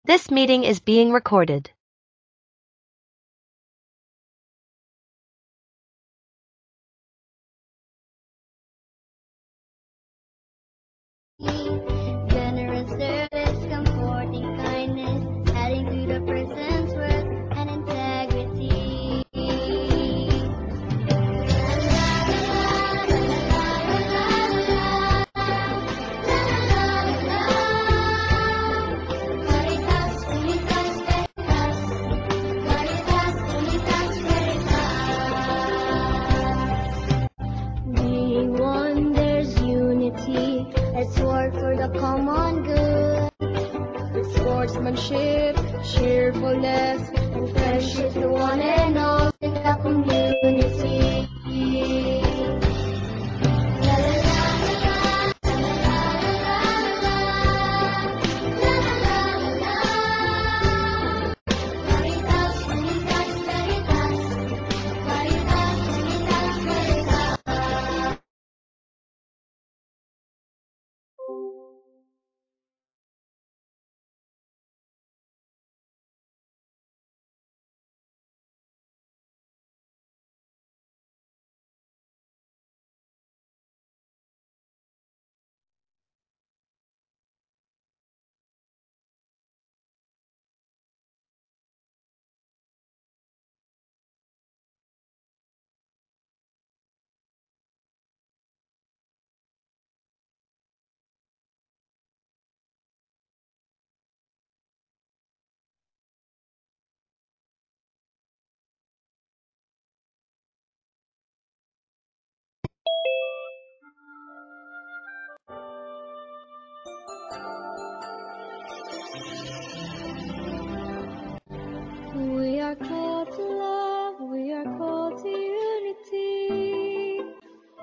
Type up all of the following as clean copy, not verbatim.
This meeting is being recorded. Generous service, comforting kindness, adding to the person's worth and integrity. Caritas, Unitas, Veritas. Caritas, Unitas, Veritas. Being one, there's unity. Let's work for the common good. With sportsmanship, cheerfulness, and friendship to one and all in the community. La la la la la, la la la la la. Caritas, Unitas, Veritas. Caritas, Unitas, Veritas. We are called to love, we are called to unity.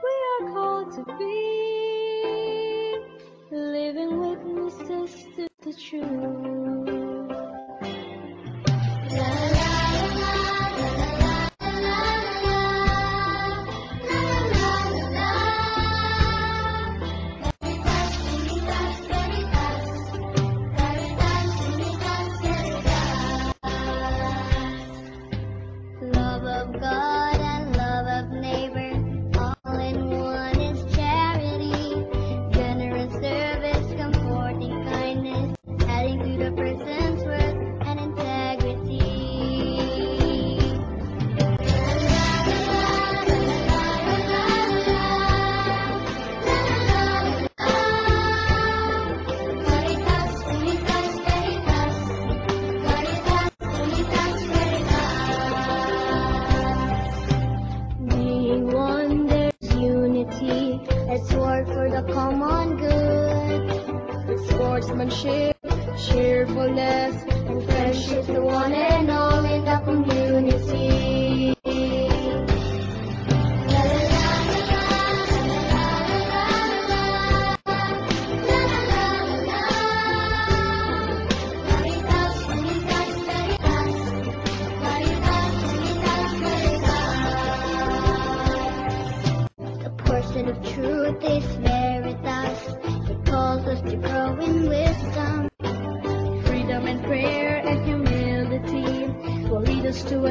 We are called to be living witnesses to the truth. La la la la la la la la la la la. Caritas, Unitas, Veritas. Caritas, Unitas, Veritas. Love of God and love of neighbor, all in one is charity. Generous service, comforting kindness, adding to the person's worth and integrity. Caritas, Unitas, Veritas. Caritas, Unitas, Veritas. Being one, there's unity. Let's work for the common good. With sportsmanship, cheerfulness, and friendship to one and all in the community. La la la la la la la la la. Caritas, Unitas, Veritas. Caritas, Unitas, Veritas. The person of truth is Veritas. It calls us to grow in wisdom. Freedom and prayer and humility will lead us to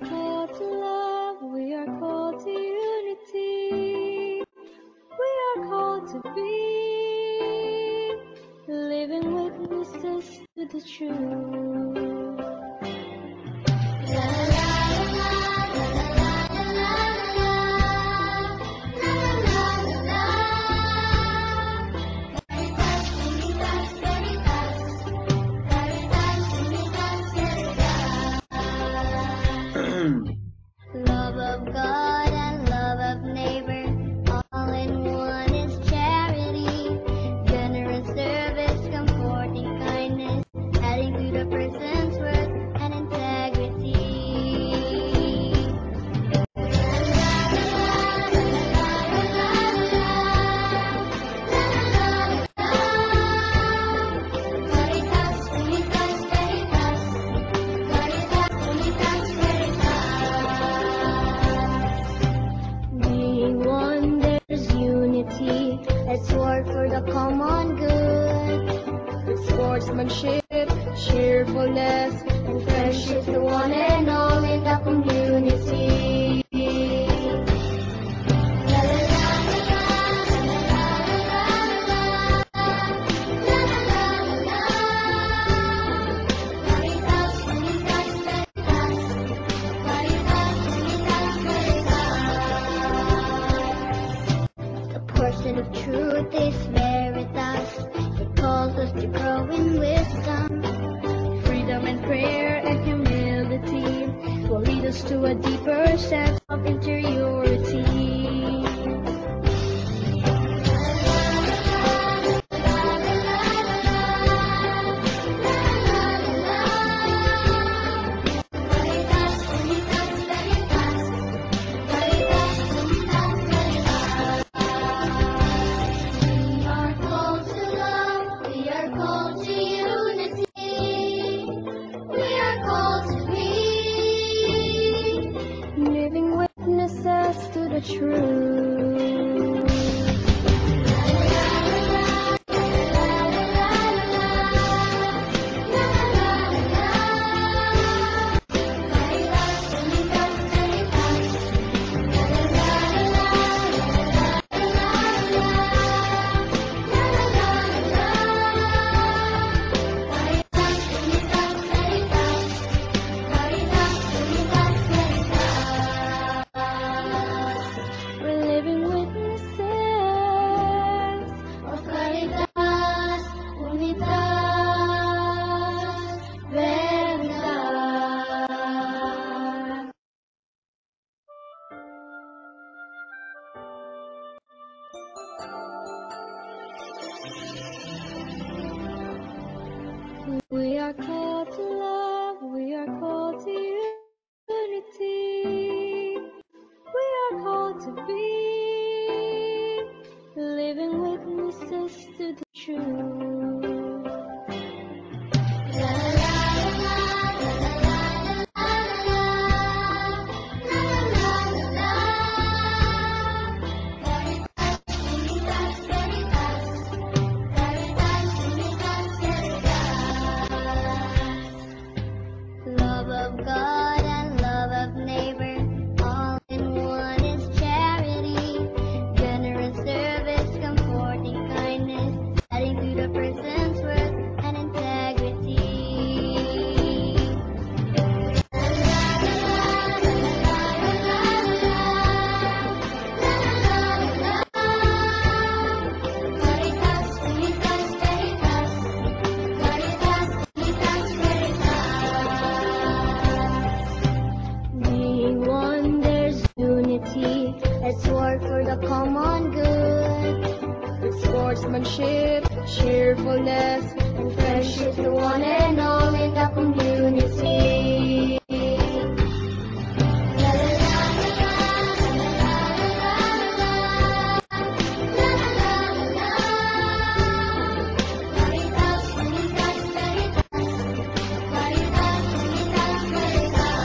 are called to love, we are called to unity. We are called to be living witnesses to the truth. La la la la la la la la la la Caritas, Unitas, Caritas, Caritas, Unitas, Caritas. Love of God and love of neighbor, all in one is charity. Generous service, comforting kindness, adding to the person's worth and integrity. Caritas, Unitas, Caritas, Caritas, Unitas, Caritas. Being one, there's unity. Let's work for the common good. With sportsmanship, cheerfulness, and friendship to one and all in the community. La la la la la la la la la. Caritas, Unitas, Caritas, Caritas, Unitas, Caritas. The person of truth is Veritas. It calls us to grow in wisdom. Freedom and prayer and humility will lead us to a deeper sense of interiority. Caritas, Unitas, Caritas, Caritas, Unitas, Caritas. We are called to love, we are called to unity, we are called to be living witnesses to the truth. We're living witnesses of Caritas, Unitas, Veritas. We are called to love, we are called to unity. We are called to be living witnesses to the truth. La la la la la la la la la la. Caritas, Unitas, Caritas, Caritas, Unitas, Caritas. Love of God and love of neighbor, all in one is charity. Generous service, comforting kindness, adding to the person's worth and integrity. Caritas, Unitas, Caritas, Caritas, Unitas, Caritas. Being one, there's unity. Let's work for the common good. With sportsmanship, cheerfulness, and friendship to one and all in the community. La la la la la la la la la. Caritas, Unitas, Caritas, Caritas, Unitas, Caritas.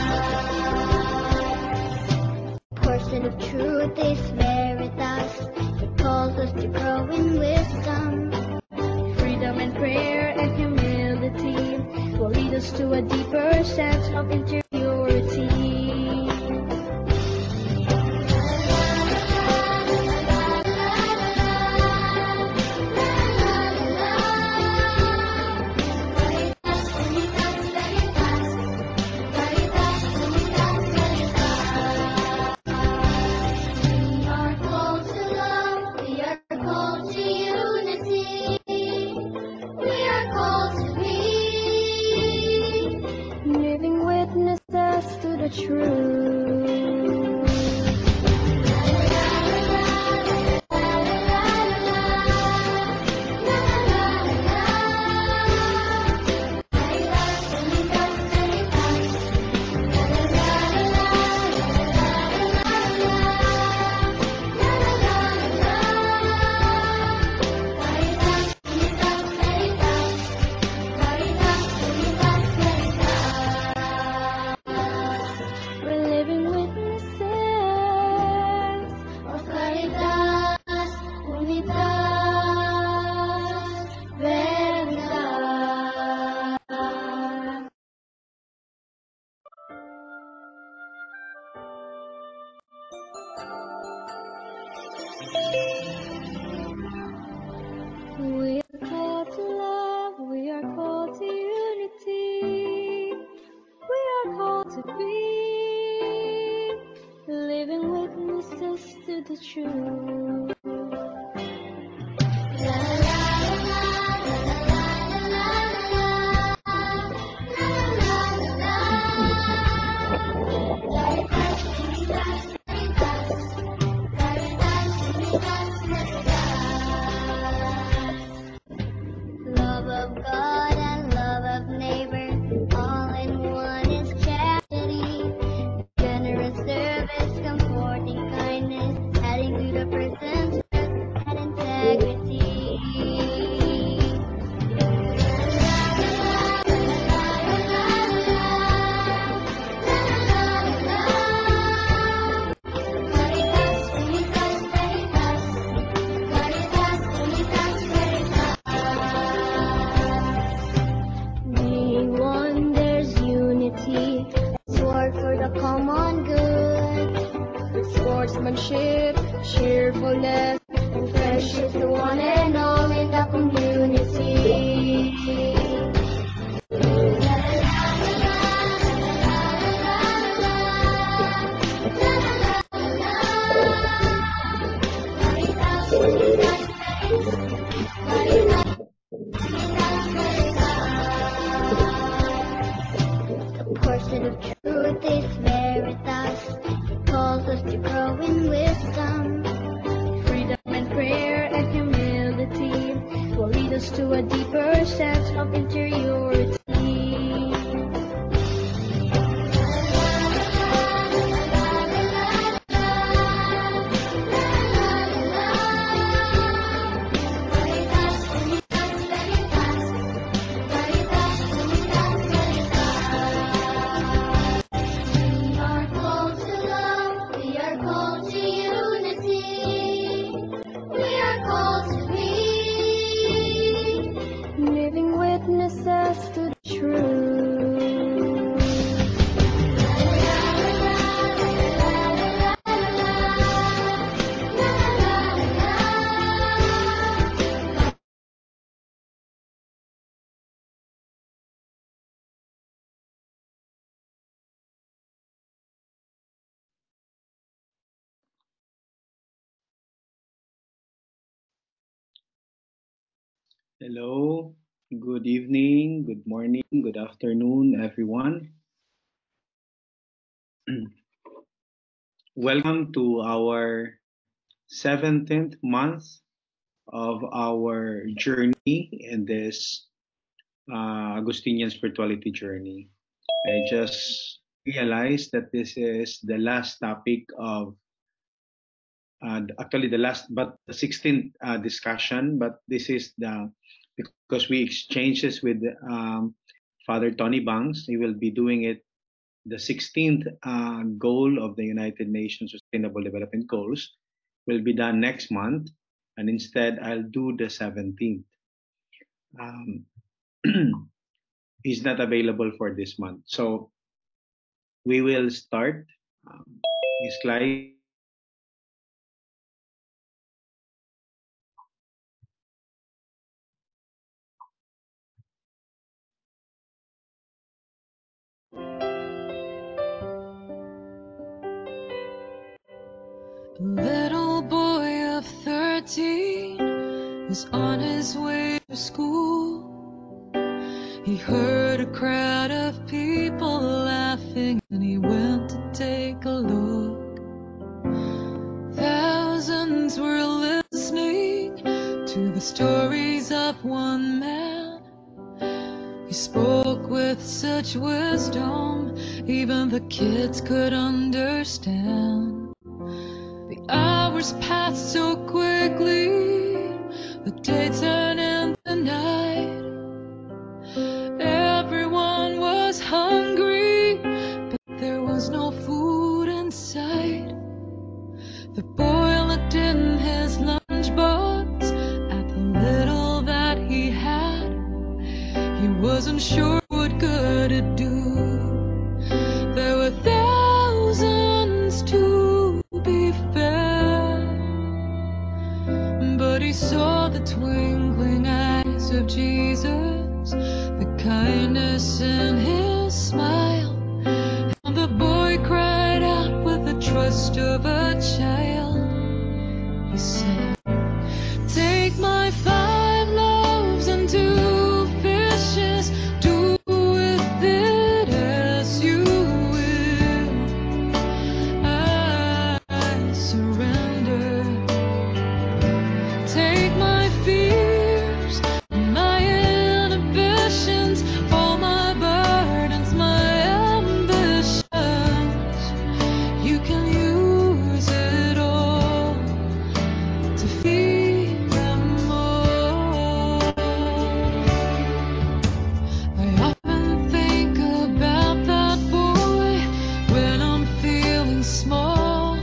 Person of truth is Veritas. It calls us to grow in wisdom. Freedom and prayer and humility will lead us to a deeper sense of interiority. truth. We're living witnesses of Caritas Unitas Veritas. We are called to love, we are called to unity, we are called to be living witnesses to the truth. La, la, la, la, la, la, la, la, la, Caritas Unitas Veritas, Caritas Unitas Veritas. Love of God and love of neighbor, all in one is charity. Generous service, comforting kindness, adding to the person's worth and integrity. Caritas Unitas Veritas, Caritas Unitas Veritas. Being one, there's unity. Let's work for the common good. With sportsmanship, cheerfulness, and friendship to one and all in the community. The pursuit of truth is veritas. It calls us to grow in wisdom. Freedom and prayer and humility will lead us to a deeper sense of interiority. We are called to love, we are called to unity, we are called to be living witnesses to the truth. Hello, good evening, good morning, good afternoon, everyone. Welcome to our 17th month of our journey in this Augustinian spirituality journey. I just realized that this is the last topic of actually the last, but the 16th discussion, but this is because we exchanged this with Father Tony Banks. He will be doing it the 16th goal of the United Nations Sustainable Development Goals will be done next month, and instead I'll do the 17th. He's not available for this month, so we will start. His slide. A little boy of 13 was on his way to school. He heard a crowd of people laughing and he went stories of one man. He spoke with such wisdom, even the kids could understand. The hours passed so quickly, the day turned into night. Everyone was hungry, but there was no food in sight. The boy looked in his lunchbox at the little that he had. He wasn't sure what good it'd do. There were thousands to be fed, but he saw the twinkling eyes of Jesus, the kindness in his smile, and the boy cried out with the trust of a child. He said, "Take my 5 loaves and 2 fishes, do with it as you will. I surrender. Take my fears, my inhibitions, all my burdens, my ambitions. You can use it all to feed them all." I often think about that boy when I'm feeling small,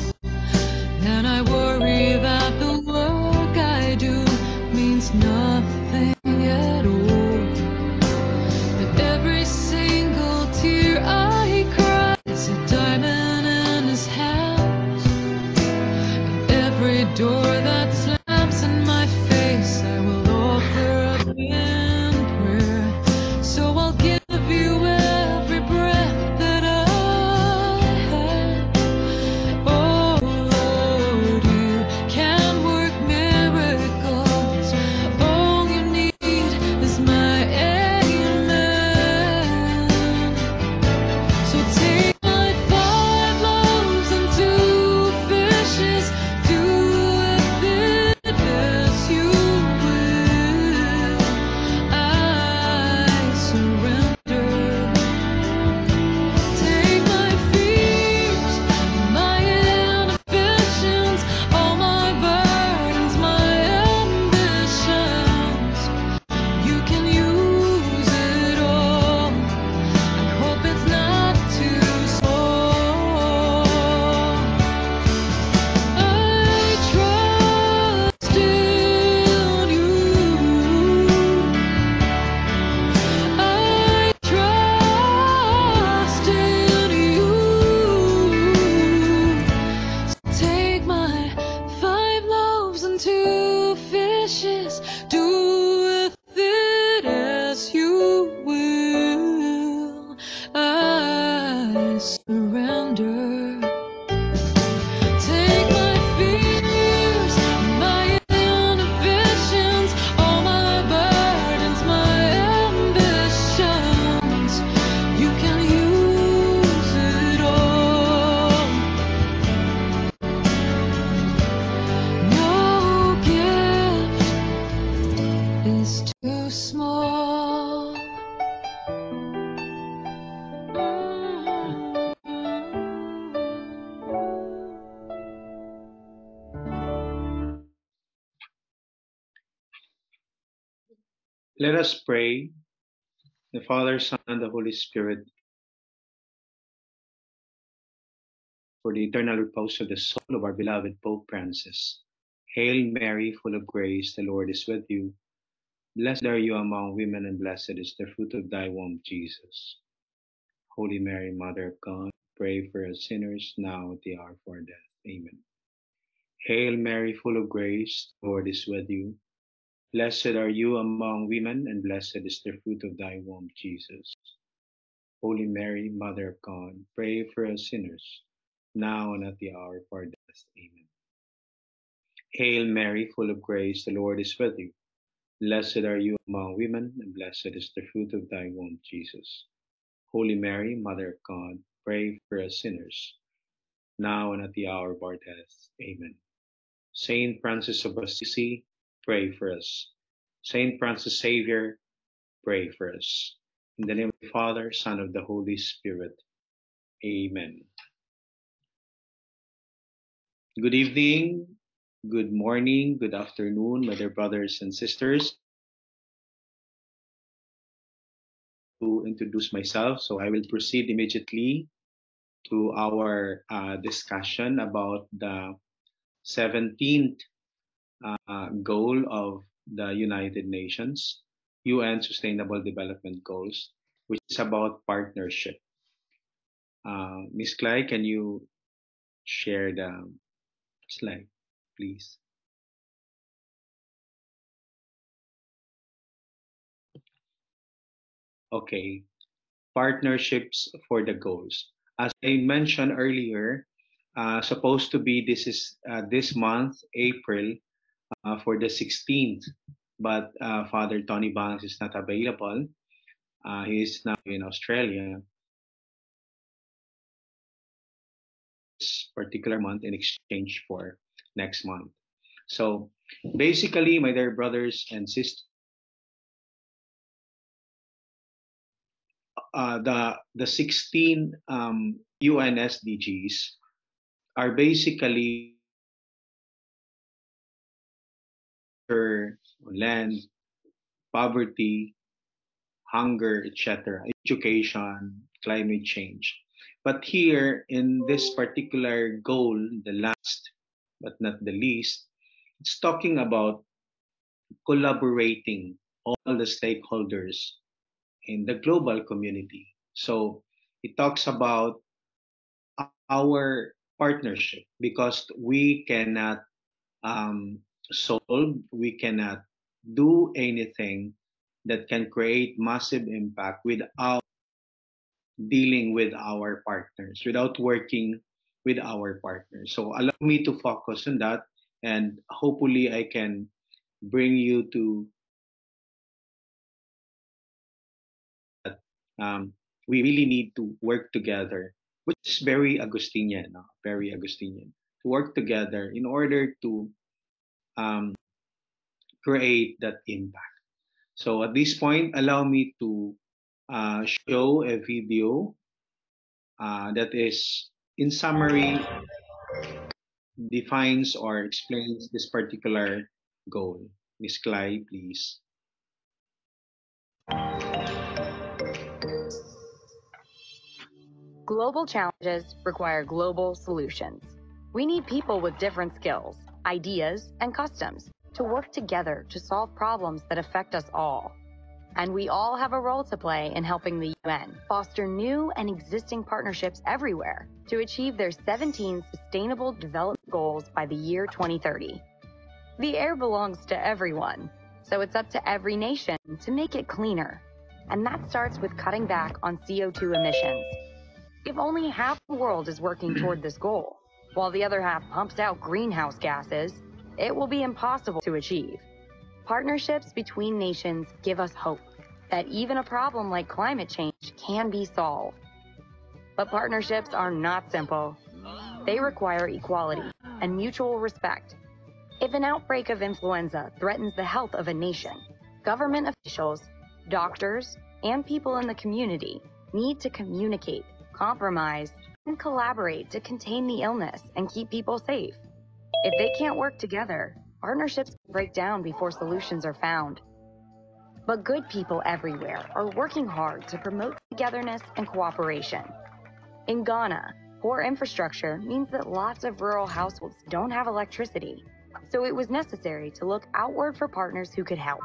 and I worry that the work I do means nothing at all. But every single tear I cry is a diamond in his hand. And every door that slams in my face, I will offer up in prayer. So I'll give you every breath that I have. Oh Lord, you can work miracles. All you need is my amen. So take my 5 loaves and 2 fishes, do with it as you will. I surrender. Take my fears, my inhibitions, all my burdens, my ambitions. You can use it all. I hope it's not too small. I trust in you. I trust in you. So take my 5 loaves and 2 fishes, do with it as you will. I surrender. Take my fears, my inhibitions, all my burdens, my ambitions. You can use it all. No gift is too small. Let us pray. The Father, Son, and the Holy Spirit, for the eternal repose of the soul of our beloved Pope Francis. Hail Mary, full of grace, the Lord is with you. Blessed are you among women, and blessed is the fruit of thy womb, Jesus. Holy Mary, Mother of God, pray for us sinners, now at the hour of our death. Amen. Hail Mary, full of grace, the Lord is with you. Blessed are you among women, and blessed is the fruit of thy womb, Jesus. Holy Mary, Mother of God, pray for us sinners, now and at the hour of our death. Amen. Hail Mary, full of grace, the Lord is with you. Blessed are you among women, and blessed is the fruit of thy womb, Jesus. Holy Mary, Mother of God, pray for us sinners, now and at the hour of our death. Amen. Saint Francis of Assisi, pray for us. Saint Francis Xavier, pray for us. In the name of the Father, Son, of the Holy Spirit. Amen. Good evening, good morning, good afternoon, my dear brothers and sisters. To introduce myself, so I will proceed immediately to our discussion about the 17th goal of the United Nations, UN Sustainable Development Goals, which is about partnership. Ms. Clay, can you share the slide, please? Okay, partnerships for the goals. As I mentioned earlier, supposed to be this month, April, for the 16th, but Father Tony Banks is not available. He is now in Australia this particular month in exchange for next month. So basically, my dear brothers and sisters, the 16 UN SDGs are basically land, poverty, hunger, etc., education, climate change. But here in this particular goal, the last but not the least, it's talking about collaborating all the stakeholders in the global community. So it talks about our partnership because we cannot solve, we cannot do anything that can create massive impact without dealing with our partners, without working with our partners. So allow me to focus on that, and hopefully I can bring you to we really need to work together, which is very Augustinian, no? Very Augustinian, to work together in order to um, create that impact. So at this point, allow me to show a video that is, in summary, defines or explains this particular goal. Miss Clay, please. Global challenges require global solutions. We need people with different skills, ideas, and customs to work together to solve problems that affect us all. And we all have a role to play in helping the UN foster new and existing partnerships everywhere to achieve their 17 Sustainable Development Goals by the year 2030. The air belongs to everyone, so it's up to every nation to make it cleaner. And that starts with cutting back on CO2 emissions. If only half the world is working toward this goal, while the other half pumps out greenhouse gases, it will be impossible to achieve. Partnerships between nations give us hope that even a problem like climate change can be solved. But partnerships are not simple. They require equality and mutual respect. If an outbreak of influenza threatens the health of a nation, government officials, doctors, and people in the community need to communicate, compromise, and collaborate to contain the illness and keep people safe. If they can't work together, partnerships break down before solutions are found. But good people everywhere are working hard to promote togetherness and cooperation. In Ghana, poor infrastructure means that lots of rural households don't have electricity, so it was necessary to look outward for partners who could help.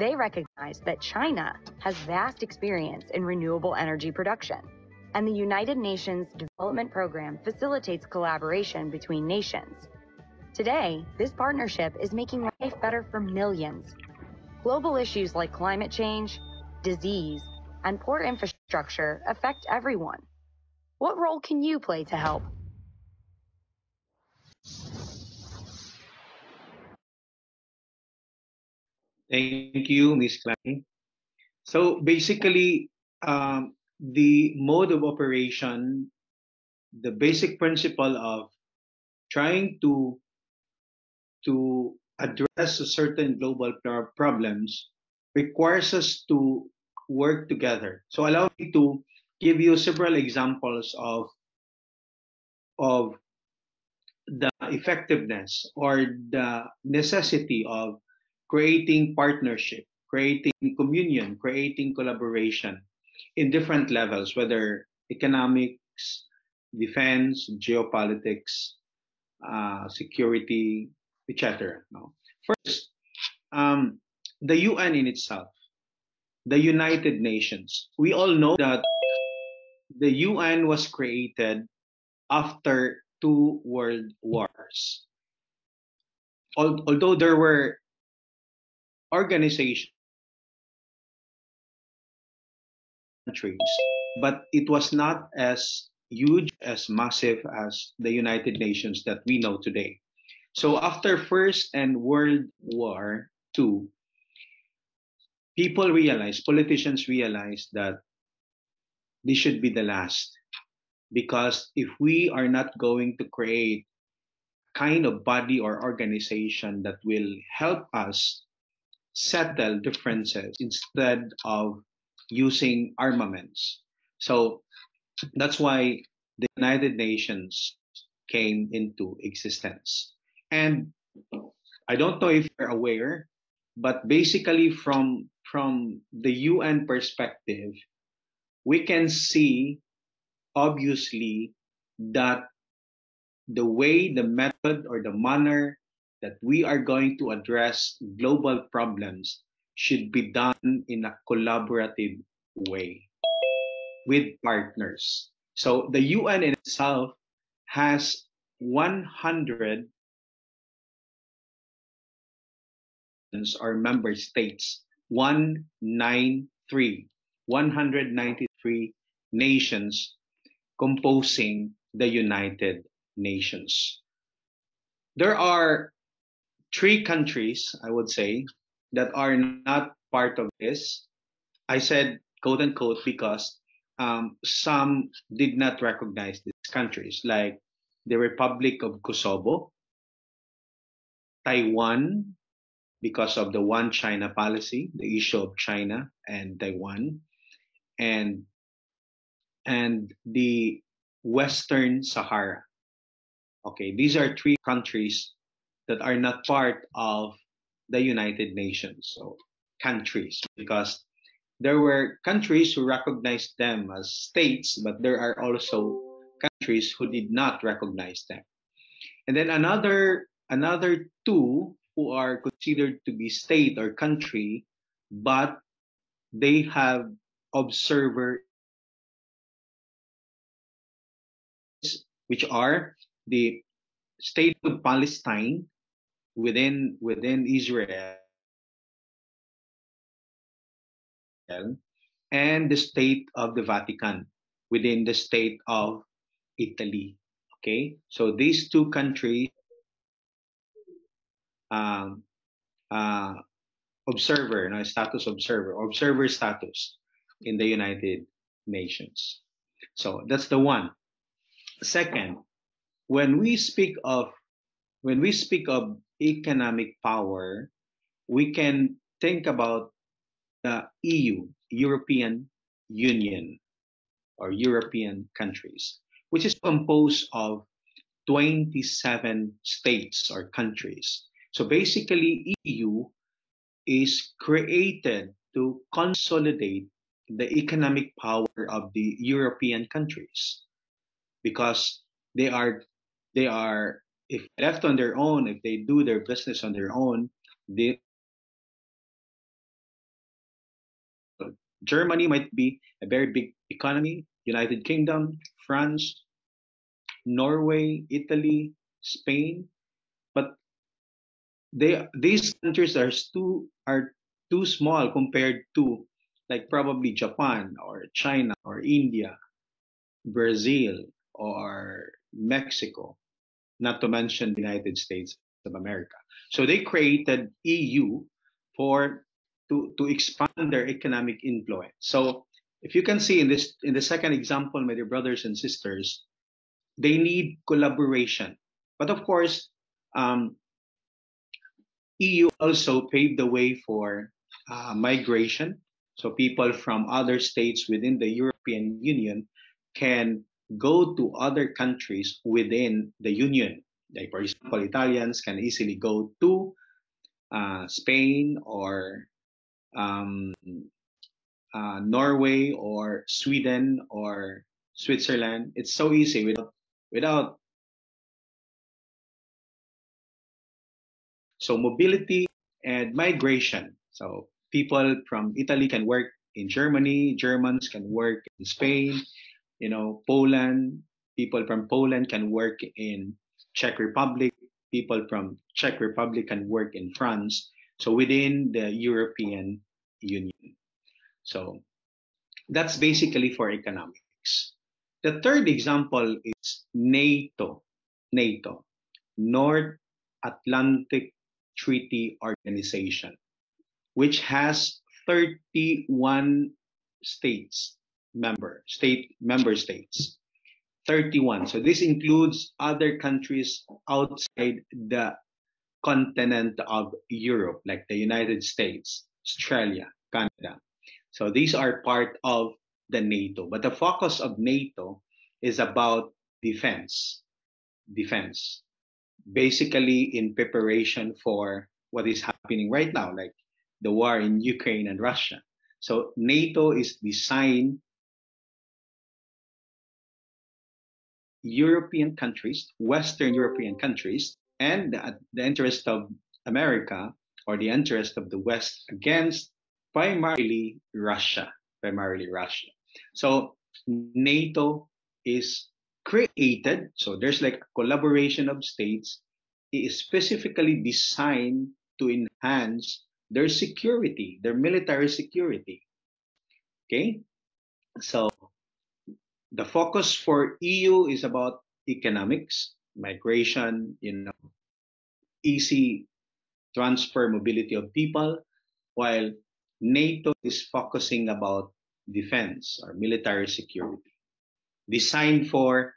They recognized that China has vast experience in renewable energy production, and the United Nations Development Program facilitates collaboration between nations. Today, this partnership is making life better for millions. Global issues like climate change, disease, and poor infrastructure affect everyone. What role can you play to help? Thank you, Miss Clay. So basically, the mode of operation, the basic principle of trying to address certain global problems requires us to work together. So allow me to give you several examples of the effectiveness or the necessity of creating partnership, creating communion, creating collaboration in different levels, whether economics, defense, geopolitics, security, etc. No? First, um, the UN in itself, the United Nations. We all know that the UN was created after two world wars. Although there were organizations, countries, but it was not as huge, as massive as the United Nations that we know today. So after First and World War II, people realized, politicians realized that this should be the last. Because if we are not going to create kind of body or organization that will help us settle differences instead of using armaments. So that's why the United Nations came into existence. And I don't know if you're aware, but basically from the UN perspective, we can see obviously that the way, the method, or the manner that we are going to address global problems should be done in a collaborative way with partners. So the UN in itself has 100 or member states, 193 nations composing the United Nations. There are three countries, I would say, that are not part of this. I said quote unquote because some did not recognize these countries, like the Republic of Kosovo, Taiwan, because of the One China policy, the issue of China and Taiwan, and the Western Sahara. Okay, these are three countries that are not part of the United Nations. So countries, because there were countries who recognized them as states, but there are also countries who did not recognize them. And then another two who are considered to be state or country, but they have observer, which are the state of Palestine within Israel and the state of the Vatican within the state of Italy. Okay, so these two countries, um, uh, observer, no, status observer status in the United Nations. So that's the one. Second, when we speak of economic power, we can think about the EU, European Union, or European countries, which is composed of 27 states or countries. So basically, EU is created to consolidate the economic power of the European countries, because they are, if left on their own, if they do their business on their own, they, Germany might be a very big economy, United Kingdom, France, Norway, Italy, Spain, but these countries are too small compared to, like, probably Japan or China or India, Brazil or Mexico, not to mention the United States of America. So they created EU for to expand their economic influence. So if you can see in the second example, my dear brothers and sisters, they need collaboration. But of course, um, EU also paved the way for migration. So people from other states within the European Union can go to other countries within the Union. Like, for example, Italians can easily go to Spain or um, Norway or Sweden or Switzerland. It's so easy without so mobility and migration. So people from Italy can work in Germany, Germans can work in Spain, Poland, people from Poland can work in Czech Republic, people from Czech Republic can work in France. So within the European Union. So that's basically for economics. The third example is NATO. NATO, North Atlantic Treaty Organization, which has 31 member states. 31. So this includes other countries outside the continent of Europe, like the United States, Australia, Canada. So these are part of the NATO. But the focus of NATO is about defense. Defense. Basically in preparation for what is happening right now, like the war in Ukraine and Russia. So NATO is designed European countries, Western European countries, and the interest of America or the interest of the West against primarily Russia. So NATO is created, so there's like a collaboration of states. It is specifically designed to enhance their security, their military security. Okay, so the focus for EU is about economics, migration, easy transfer mobility of people, while NATO is focusing about defense or military security, designed for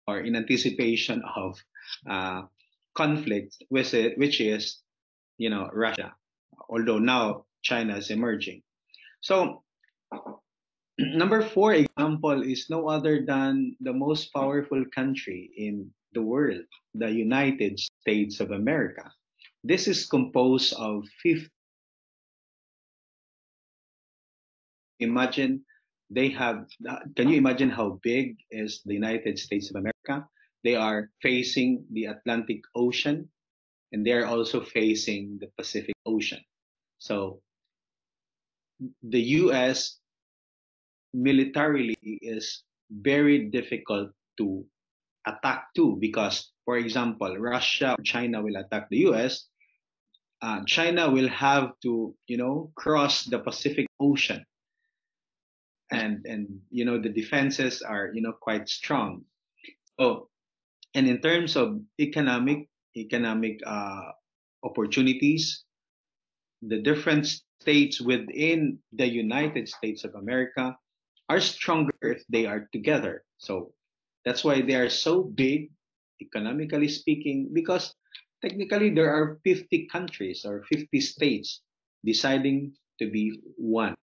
or in anticipation of conflict, which is, Russia, although now China is emerging. So number 4 example is no other than the most powerful country in the world, the United States of America. This is composed of 50. Imagine can you imagine how big is the United States of America? They are facing the Atlantic Ocean and they're also facing the Pacific Ocean. So the US militarily is very difficult to attack too, because, for example, Russia or China will attack the US. China will have to, cross the Pacific Ocean, and the defenses are quite strong. So, and in terms of economic opportunities, the different states within the United States of America are stronger if they are together. So that's why they are so big, economically speaking, because technically there are 50 countries or 50 states deciding to be one.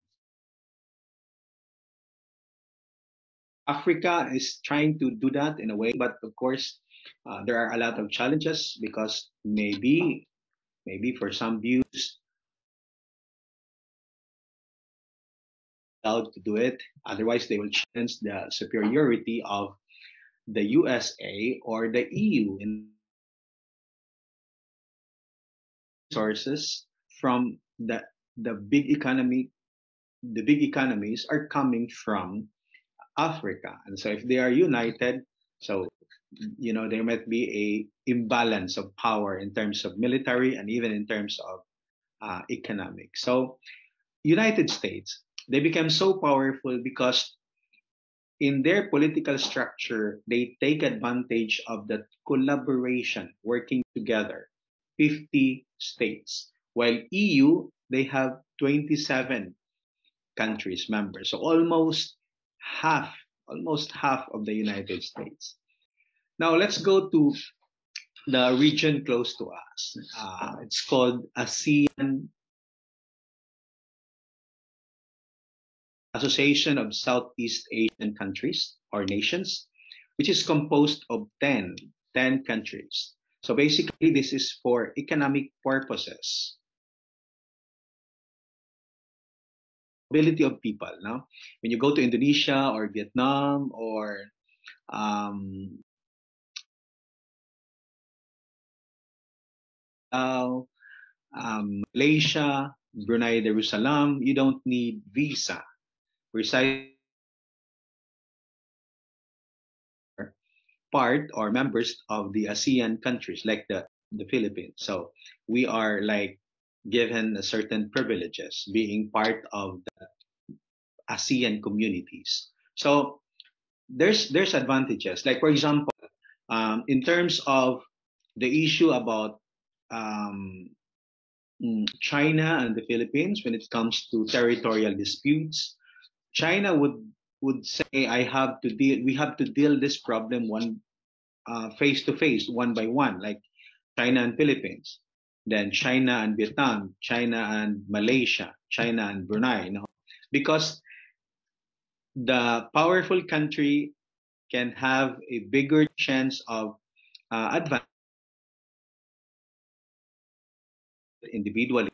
Africa is trying to do that in a way, but of course, there are a lot of challenges because maybe for some views, allowed to do it. Otherwise, they will challenge the superiority of the USA or the EU in sources from the big economy. The big economies are coming from Africa, and so if they are united, so there might be a imbalance of power in terms of military and even in terms of economic. So United States, they became so powerful because in their political structure, they take advantage of the collaboration, working together, 50 states. While EU, they have 27 countries members, so almost half of the United States. Now let's go to the region close to us. It's called ASEAN, Association of Southeast Asian Countries or Nations, which is composed of 10 countries. So basically, this is for economic purposes. Mobility of people. Now, when you go to Indonesia or Vietnam or Malaysia, Brunei Darussalam, you don't need visa. Reside part or members of the ASEAN countries like the Philippines. So we are like given a certain privileges being part of the ASEAN communities. So there's advantages. Like for example, in terms of the issue about um, China and the Philippines when it comes to territorial disputes, China would say we have to deal this problem one face to face, one by one, like China and Philippines, then China and Vietnam, China and Malaysia, China and Brunei, because the powerful country can have a bigger chance of advantage individually,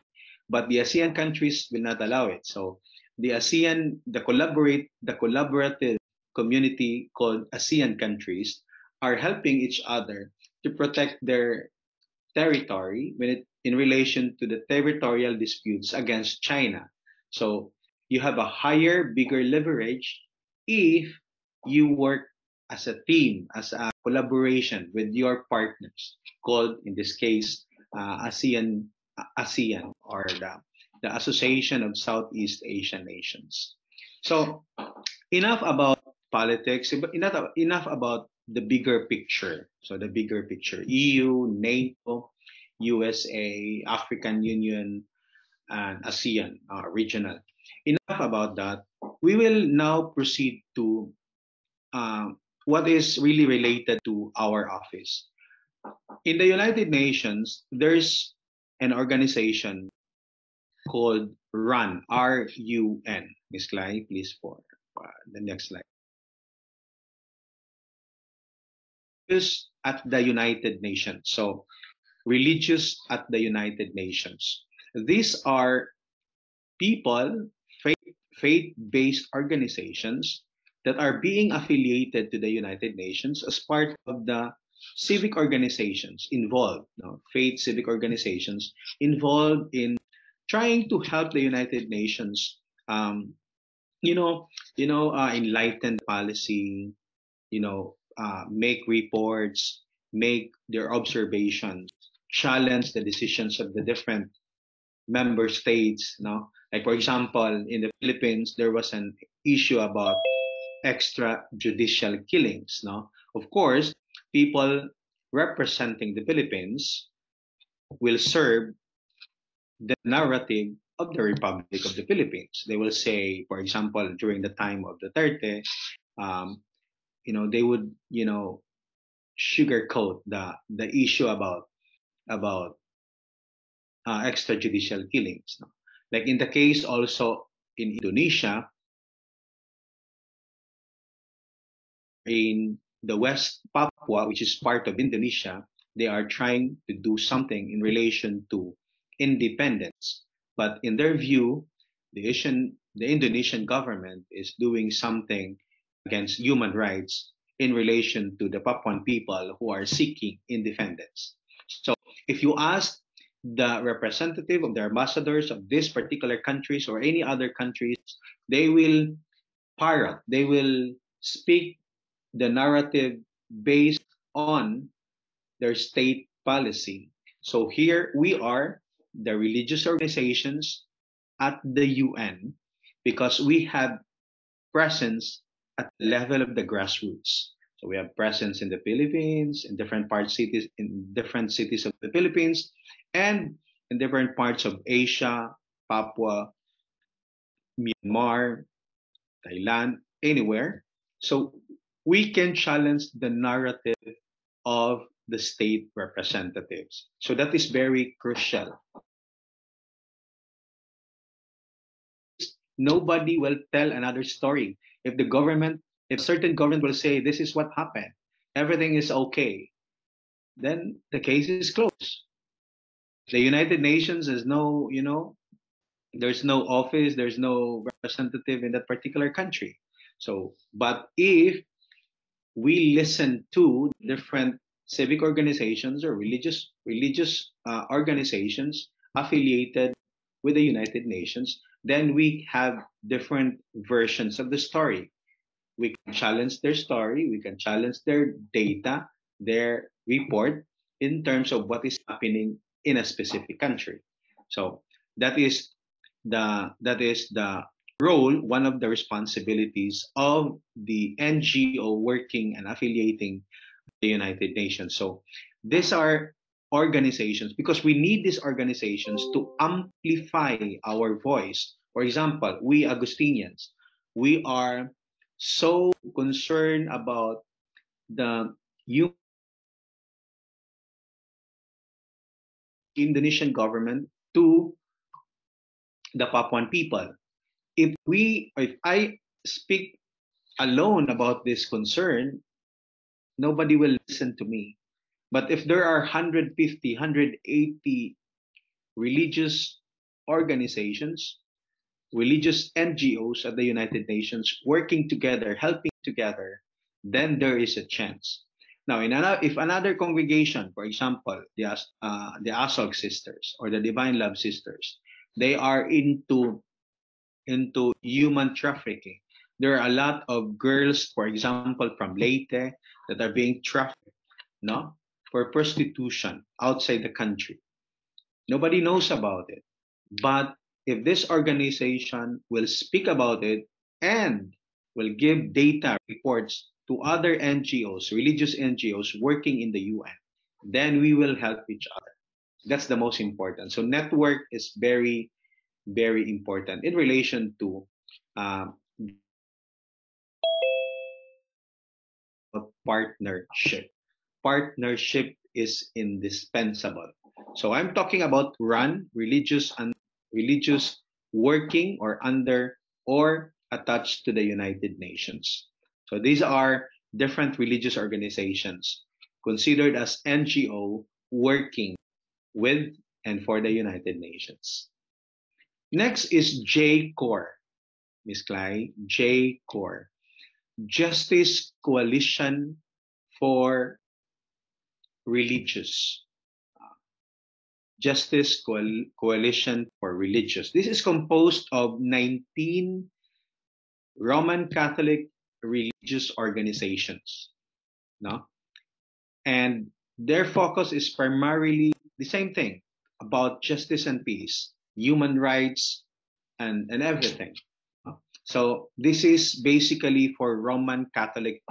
but the ASEAN countries will not allow it. So the ASEAN, the collaborative community called ASEAN countries are helping each other to protect their territory in relation to the territorial disputes against China. So you have a higher, bigger leverage if you work as a team, as a collaboration with your partners, called in this case ASEAN or the Association of Southeast Asian Nations. So enough about politics, enough about the bigger picture. So the bigger picture, EU, NATO, USA, African Union, and ASEAN regional. Enough about that. We will now proceed to what is really related to our office. In the United Nations, there's an organization called RUN, R-U-N. Miss Clay, please for the next slide. Religious at the United Nations. So, religious at the United Nations. These are people, faith-based organizations that are being affiliated to the United Nations as part of the civic organizations involved, faith civic organizations involved in trying to help the United Nations, enlighten policy, make reports, make their observations, challenge the decisions of the different member states. Like for example, in the Philippines, there was an issue about extrajudicial killings. Of course, people representing the Philippines will serve the narrative of the Republic of the Philippines. They will say, for example, during the time of Duterte, they would, sugarcoat the issue about extrajudicial killings. Like in the case also in Indonesia, in the West Papua, which is part of Indonesia, they are trying to do something in relation to independence. But in their view, the Indonesian government is doing something against human rights in relation to the Papuan people who are seeking independence. So if you ask the representative of the ambassadors of these particular countries or any other countries, they will speak the narrative based on their state policy. So here we are, the religious organizations at the UN, because we have presence at the level of the grassroots. So we have presence in the Philippines, in different cities of the Philippines, and in different parts of Asia, Papua, Myanmar, Thailand, anywhere. So we can challenge the narrative of the state representatives. So that is very crucial. Nobody will tell another story. If if certain government will say this is what happened, everything is okay, then the case is closed. The United Nations is no, there's no office, there's no representative in that particular country. So, but if we listen to different civic organizations or religious organizations affiliated with the United Nations, then we have different versions of the story. We can challenge their story, we can challenge their data, their report in terms of what is happening in a specific country. So that is the role, one of the responsibilities of the NGO working and affiliating the United Nations. So these are organizations because we need these organizations to amplify our voice. For example, we Augustinians, we are so concerned about the Indonesian government to the Papuan people. If I speak alone about this concern, nobody will listen to me. But if there are 150, 180 religious organizations, religious NGOs at the United Nations working together, helping together, then there is a chance. Now, if another congregation, for example, the ASOG sisters or the Divine Love sisters, they are into human trafficking. There are a lot of girls, for example, from Leyte that are being trafficked, no, for prostitution outside the country. Nobody knows about it. But if this organization will speak about it and will give data reports to other NGOs, religious NGOs working in the UN, then we will help each other. That's the most important. So network is very, very important in relation to partnership. Partnership is indispensable. So I'm talking about RUN, religious working or under or attached to the United Nations. So these are different religious organizations considered as NGO working with and for the United Nations. Next is JCOR, Ms. Clay, JCOR, Justice Coalition for Religious. Justice Coalition for Religious. This is composed of 19 Roman Catholic religious organizations, no? And their focus is primarily the same thing, about justice and peace, human rights, and everything. So this is basically for Roman Catholic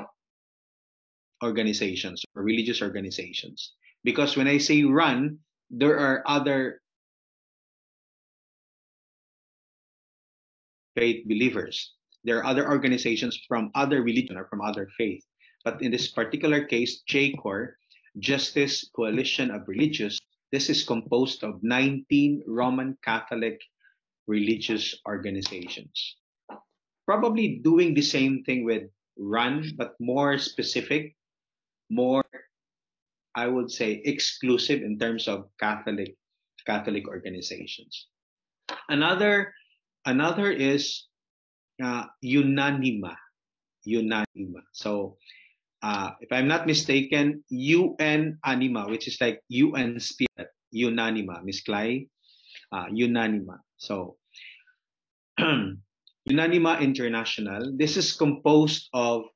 organizations or religious organizations. Because when I say run, there are other faith believers. There are other organizations from other religion or from other faith. But in this particular case, JCOR, Justice Coalition of Religious, this is composed of 19 Roman Catholic religious organizations. Probably doing the same thing with RUN, but more specific, more, I would say, exclusive in terms of Catholic organizations. Another is Unanima. So if I'm not mistaken, UN Anima, which is like UN Spirit, Unanima, Miss Clay, Unanima. So Unanima International, this is composed of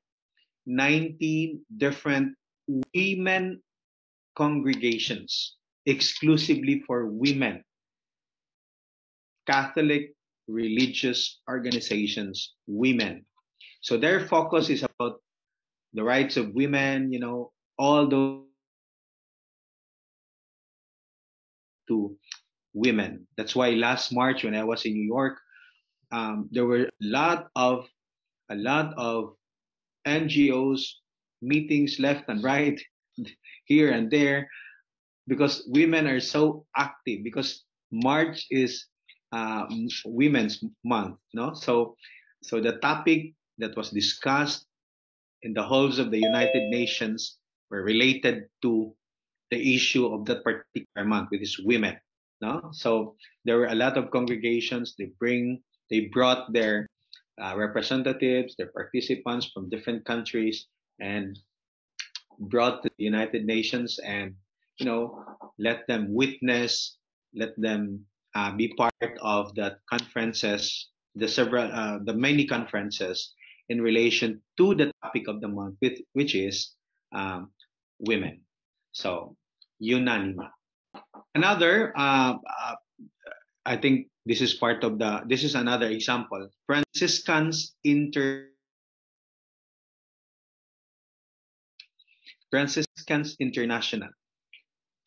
19 different women congregations, exclusively for women, Catholic religious organizations, women. So their focus is about the rights of women, all those to women. That's why last March when I was in New York, there were a lot of NGOs, meetings left and right, here and there, because women are so active, because March is Women's Month, no? So the topic that was discussed in the halls of the United Nations were related to the issue of that particular month, which is women. No, so there were a lot of congregations. They brought their representatives, their participants from different countries, and brought to the United Nations, and you know, let them witness, let them be part of the conferences, the many conferences in relation to the topic of the month, which is um, women. So, unanima. Another, I think this is part of the. This is another example. Franciscans International.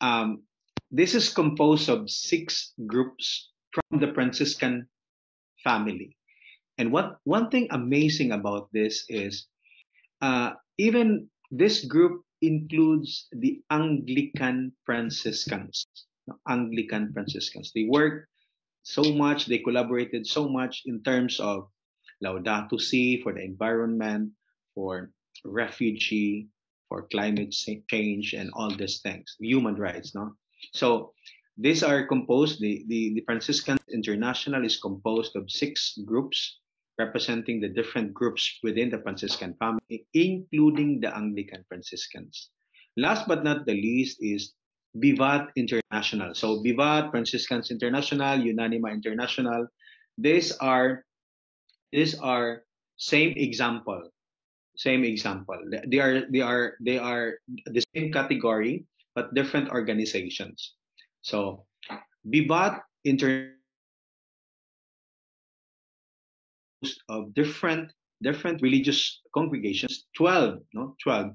Um, this is composed of 6 groups from the Franciscan family. And what one thing amazing about this is, even this group includes the Anglican Franciscans. Anglican Franciscans. They work so much, they collaborated so much in terms of Laudato Si for the environment, for refugee, for climate change, and all these things, human rights. No, so these are composed. The Franciscan International is composed of 6 groups representing the different groups within the Franciscan family, including the Anglican Franciscans. Last but not the least is Vivat International. So Vivat, Franciscans International, Unanima International. These are these are same example, same example. They are the same category but different organizations. So Vivat International of different religious congregations, 12, no, 12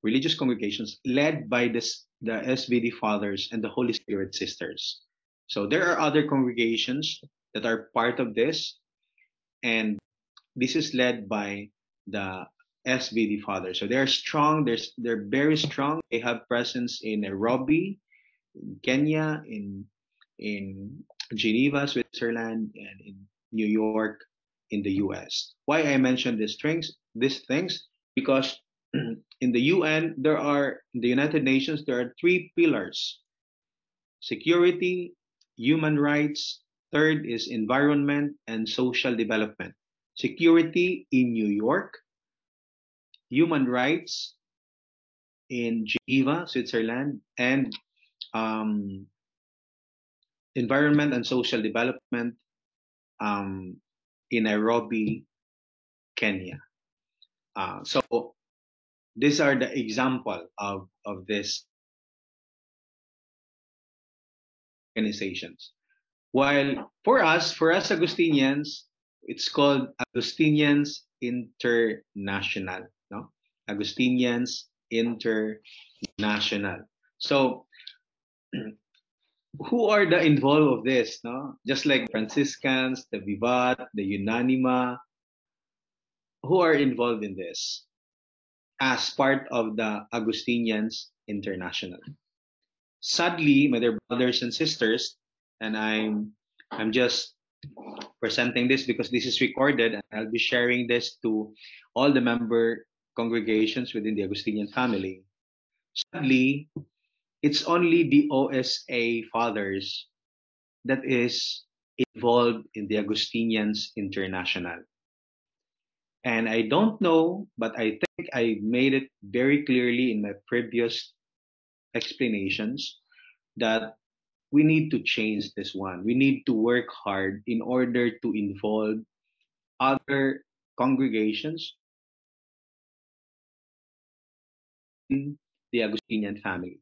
religious congregations led by the SVD fathers and the Holy Spirit sisters. So there are other congregations that are part of this, and this is led by the SVD fathers. So they're strong. They're very strong. They have presence in Nairobi, in Kenya, in Geneva, Switzerland, and in New York, in the U.S. Why I mention these things because in the UN in the United Nations there are 3 pillars: security, human rights. Third is environment and social development. Security in New York, human rights in Geneva, Switzerland, and um, environment and social development um, in Nairobi, Kenya. So these are the example of these organizations. While for us Augustinians, it's called Augustinians International. No, Augustinians International. So who are the involved of this? No, just like Franciscans, the Vivat, the Unanima, who are involved in this as part of the Augustinians International. Sadly, my dear brothers and sisters, and I'm just presenting this because this is recorded, and I'll be sharing this to all the member congregations within the Augustinian family. Sadly, it's only the OSA fathers that is involved in the Augustinians International. And I don't know, but I think I made it very clearly in my previous explanations that we need to change this one. We need to work hard in order to involve other congregations in the Augustinian family.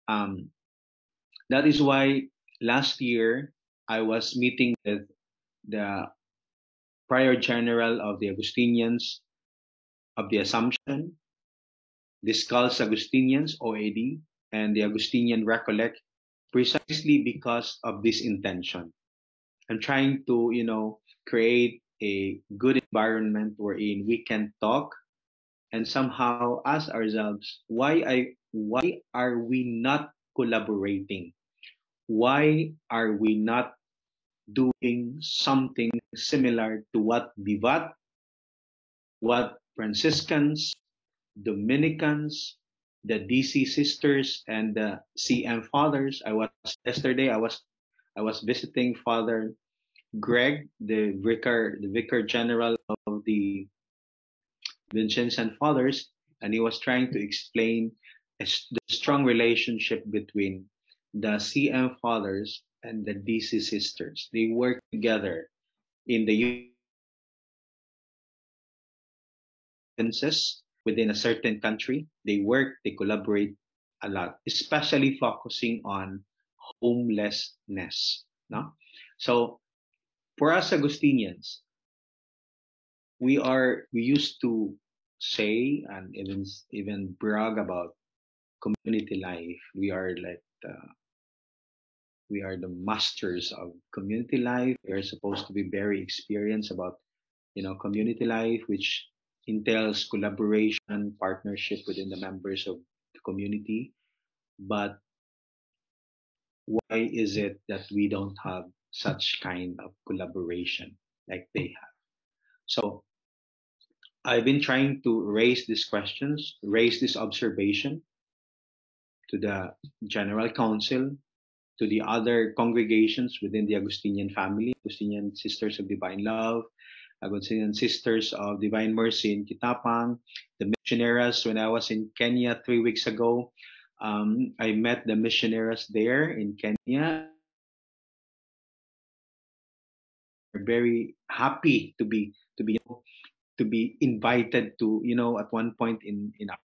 Um, that is why last year I was meeting with the Prior General of the Augustinians of the Assumption, the Skulls Augustinians, OAD, and the Augustinian Recollect, precisely because of this intention. I'm trying to, create a good environment wherein we can talk and somehow ask ourselves why are we not collaborating? Why are we not doing something similar to what Vivat, what Franciscans, Dominicans, the DC sisters, and the CM fathers? I was yesterday. I was visiting Father Greg, the vicar general of the Vincentian fathers, and he was trying to explain the strong relationship between the CM fathers and the DC sisters. They work together in the provinces within a certain country. They work, they collaborate a lot, especially focusing on homelessness. No? So for us Agustinians, we used to say and even brag about community life. We are the masters of community life. We are supposed to be very experienced about community life, which entails collaboration, partnership within the members of the community. But why is it that we don't have such kind of collaboration like they have? So I've been trying to raise these questions, raise this observation to the General Council, to the other congregations within the Augustinian family, Augustinian Sisters of Divine Love, Augustinian Sisters of Divine Mercy in Kitapang, the missionaries. When I was in Kenya 3 weeks ago, I met the missionaries there in Kenya. They're very happy to be invited to, at one point in our.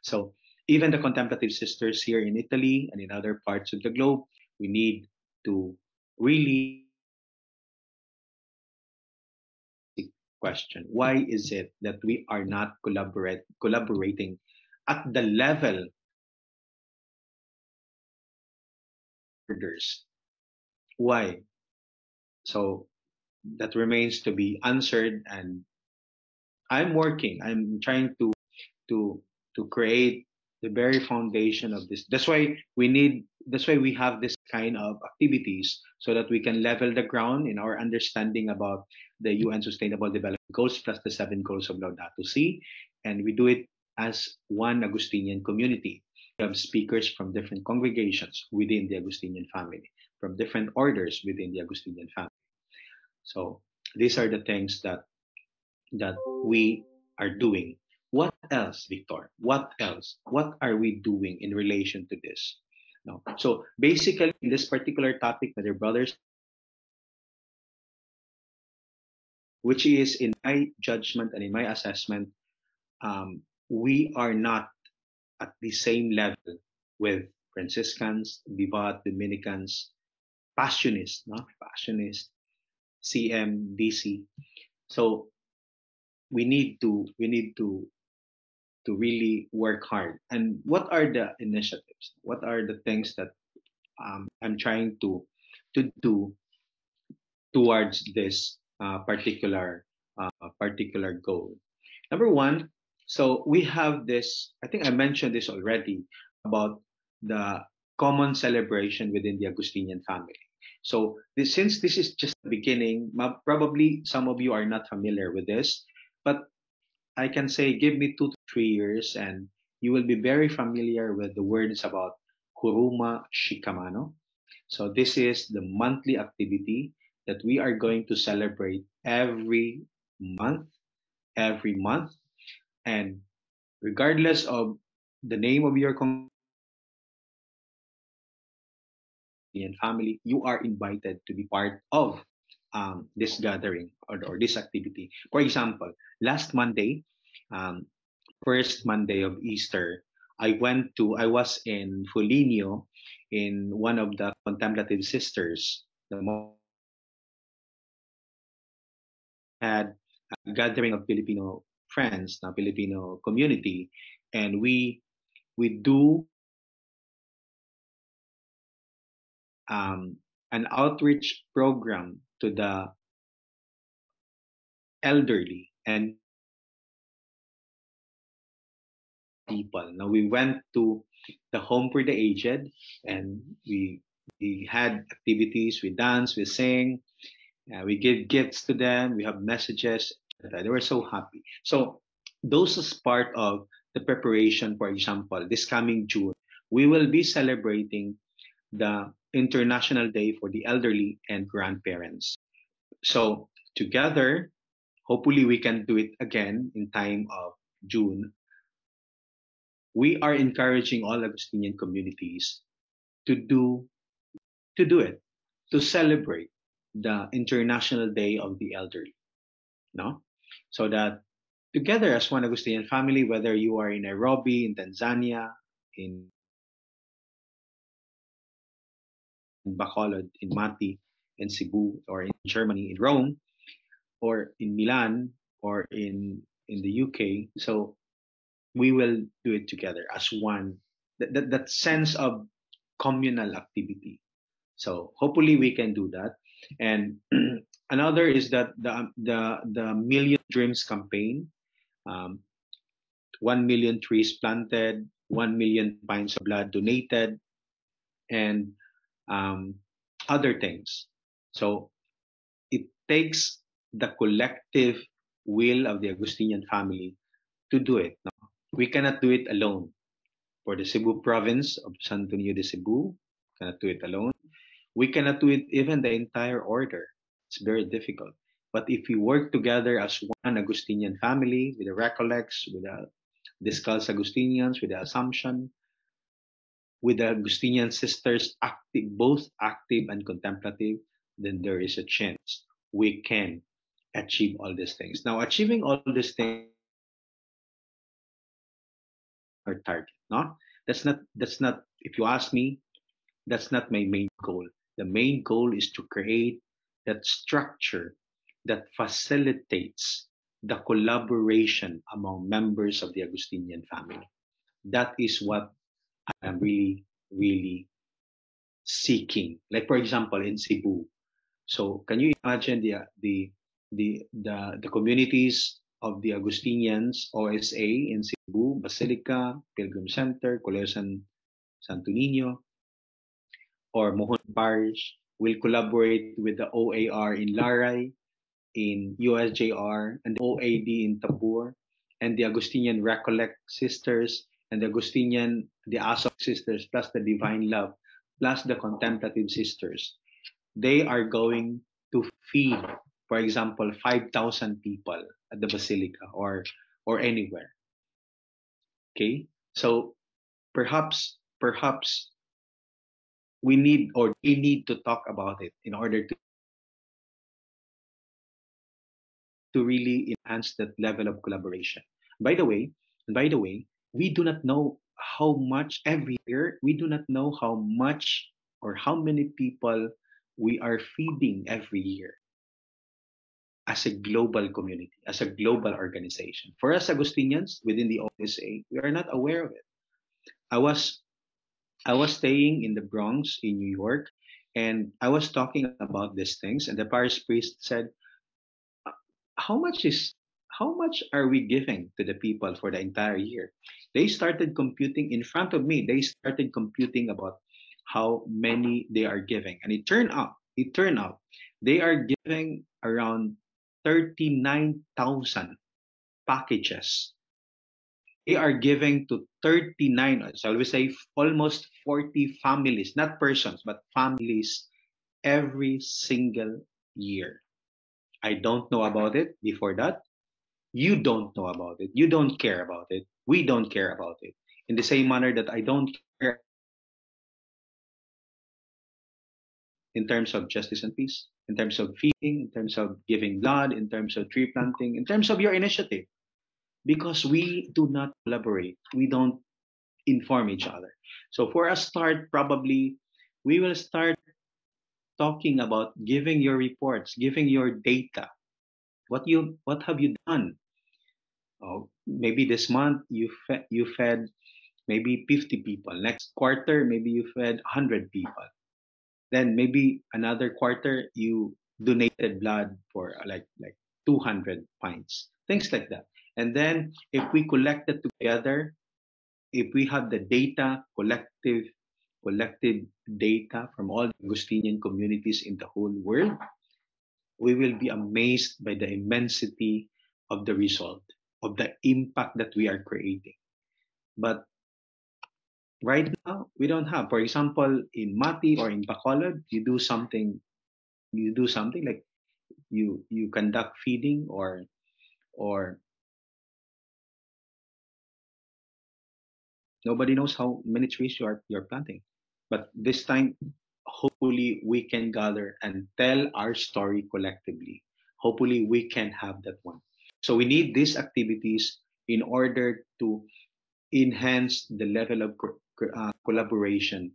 So even the contemplative sisters here in Italy and in other parts of the globe, we need to really question, why is it that we are not collaborating at the level orders? Why? So that remains to be answered, and I'm trying to to create the very foundation of this. That's why we have this kind of activities, so that we can level the ground in our understanding about the UN Sustainable Development Goals plus the 7 goals of Laudato Si, and we do it as one Augustinian community. We have speakers from different congregations within the Augustinian family, from different orders within the Augustinian family. So these are the things that we are doing. What else, Victor? What else? What are we doing in relation to this? No. So basically, in this particular topic, my dear brothers, which is in my judgment and in my assessment, we are not at the same level with Franciscans, Vivat, Dominicans, Passionists, no? Passionists, CM, DC. So we need to really work hard. And what are the initiatives? What are the things that I'm trying to do towards this particular goal? Number one, so we have this. I think I mentioned this already about the common celebration within the Augustinian family. So since this is just the beginning, probably some of you are not familiar with this, but I can say give me 2 to 3 years and you will be very familiar with the words about Kuruma Shikamano. So this is the monthly activity that we are going to celebrate month, every month. And regardless of the name of your Congregational family, you are invited to be part of this gathering or this activity. For example, last Monday, um, first Monday of Easter, I was in Foligno in one of the contemplative sisters. The had a gathering of Filipino friends, the Filipino community, and we do an outreach program to the elderly and people. Now we went to the home for the aged, and we had activities. We dance, we sing, we give gifts to them. We have messages. They were so happy. So those is part of the preparation. For example, this coming June, we will be celebrating the International Day for the Elderly and Grandparents. So together, hopefully we can do it again in time of June. We are encouraging all Augustinian communities to do it, to celebrate the International Day of the Elderly, no? So that together as one Augustinian family, whether you are in Nairobi, in Tanzania, in Bacolod, in Mati, in Cebu, or in Germany, in Rome, or in Milan, or in the UK. So we will do it together as one. That sense of communal activity. So hopefully we can do that. And another is that the Million Dreams campaign, um, 1 million trees planted, 1 million pints of blood donated, and um, other things. So it takes the collective will of the Augustinian family to do it. No? We cannot do it alone. For the Cebu province of Santo Niño de Cebu, cannot do it alone. We cannot do it even the entire order. It's very difficult. But if we work together as one Augustinian family, with the Recollects, with the Descalzed Augustinians, with the Assumption, with the Augustinian sisters, active, both active and contemplative, then there is a chance we can achieve all these things. Now, achieving all these things are target, no? That's not, if you ask me, that's not my main goal. The main goal is to create that structure that facilitates the collaboration among members of the Augustinian family. That is what I'm really, really seeking. Like for example, in Cebu. So can you imagine the communities of the Augustinians OSA in Cebu, Basilica, Pilgrim Center, Colegio Santo Niño, or Mohon Parish will collaborate with the OAR in Laray, in USJR, and the OAD in Tabor, and the Augustinian Recollect Sisters, and the Augustinian, the Asok Sisters, plus the Divine Love, plus the Contemplative Sisters. They are going to feed, for example, 5,000 people at the Basilica or anywhere. Okay, so perhaps we need, or they need to talk about it in order to really enhance that level of collaboration. By the way, we do not know how much every year, we do not know how much or how many people we are feeding every year as a global community, as a global organization. For us Agustinians within the OSA, we are not aware of it. I was staying in the Bronx in New York, and I was talking about these things, and the parish priest said, how much are we giving to the people for the entire year? They started computing in front of me. They started computing about how many they are giving, and it turned out they are giving around 39,000 packages. They are giving to 39, so I will say almost 40 families, not persons, but families every single year. I don't know about it before that. You don't know about it. You don't care about it. We don't care about it. In the same manner that I don't care in terms of justice and peace, in terms of feeding, in terms of giving blood, in terms of tree planting, in terms of your initiative. Because we do not collaborate. We don't inform each other. So for a start, probably we will start talking about giving your reports, giving your data. What have you done? Oh, maybe this month you fed maybe 50 people. Next quarter, maybe you fed 100 people. Then maybe another quarter you donated blood for like 200 pints, things like that. And then if we collect it together, if we have the data, collected data from all the Augustinian communities in the whole world, we will be amazed by the immensity of the result, of the impact that we are creating. But right now, we don't have. For example, in Mati or in Bacolod, you do something like you conduct feeding or nobody knows how many trees you're planting. But this time, hopefully we can gather and tell our story collectively. Hopefully we can have that one. So we need these activities in order to enhance the level of collaboration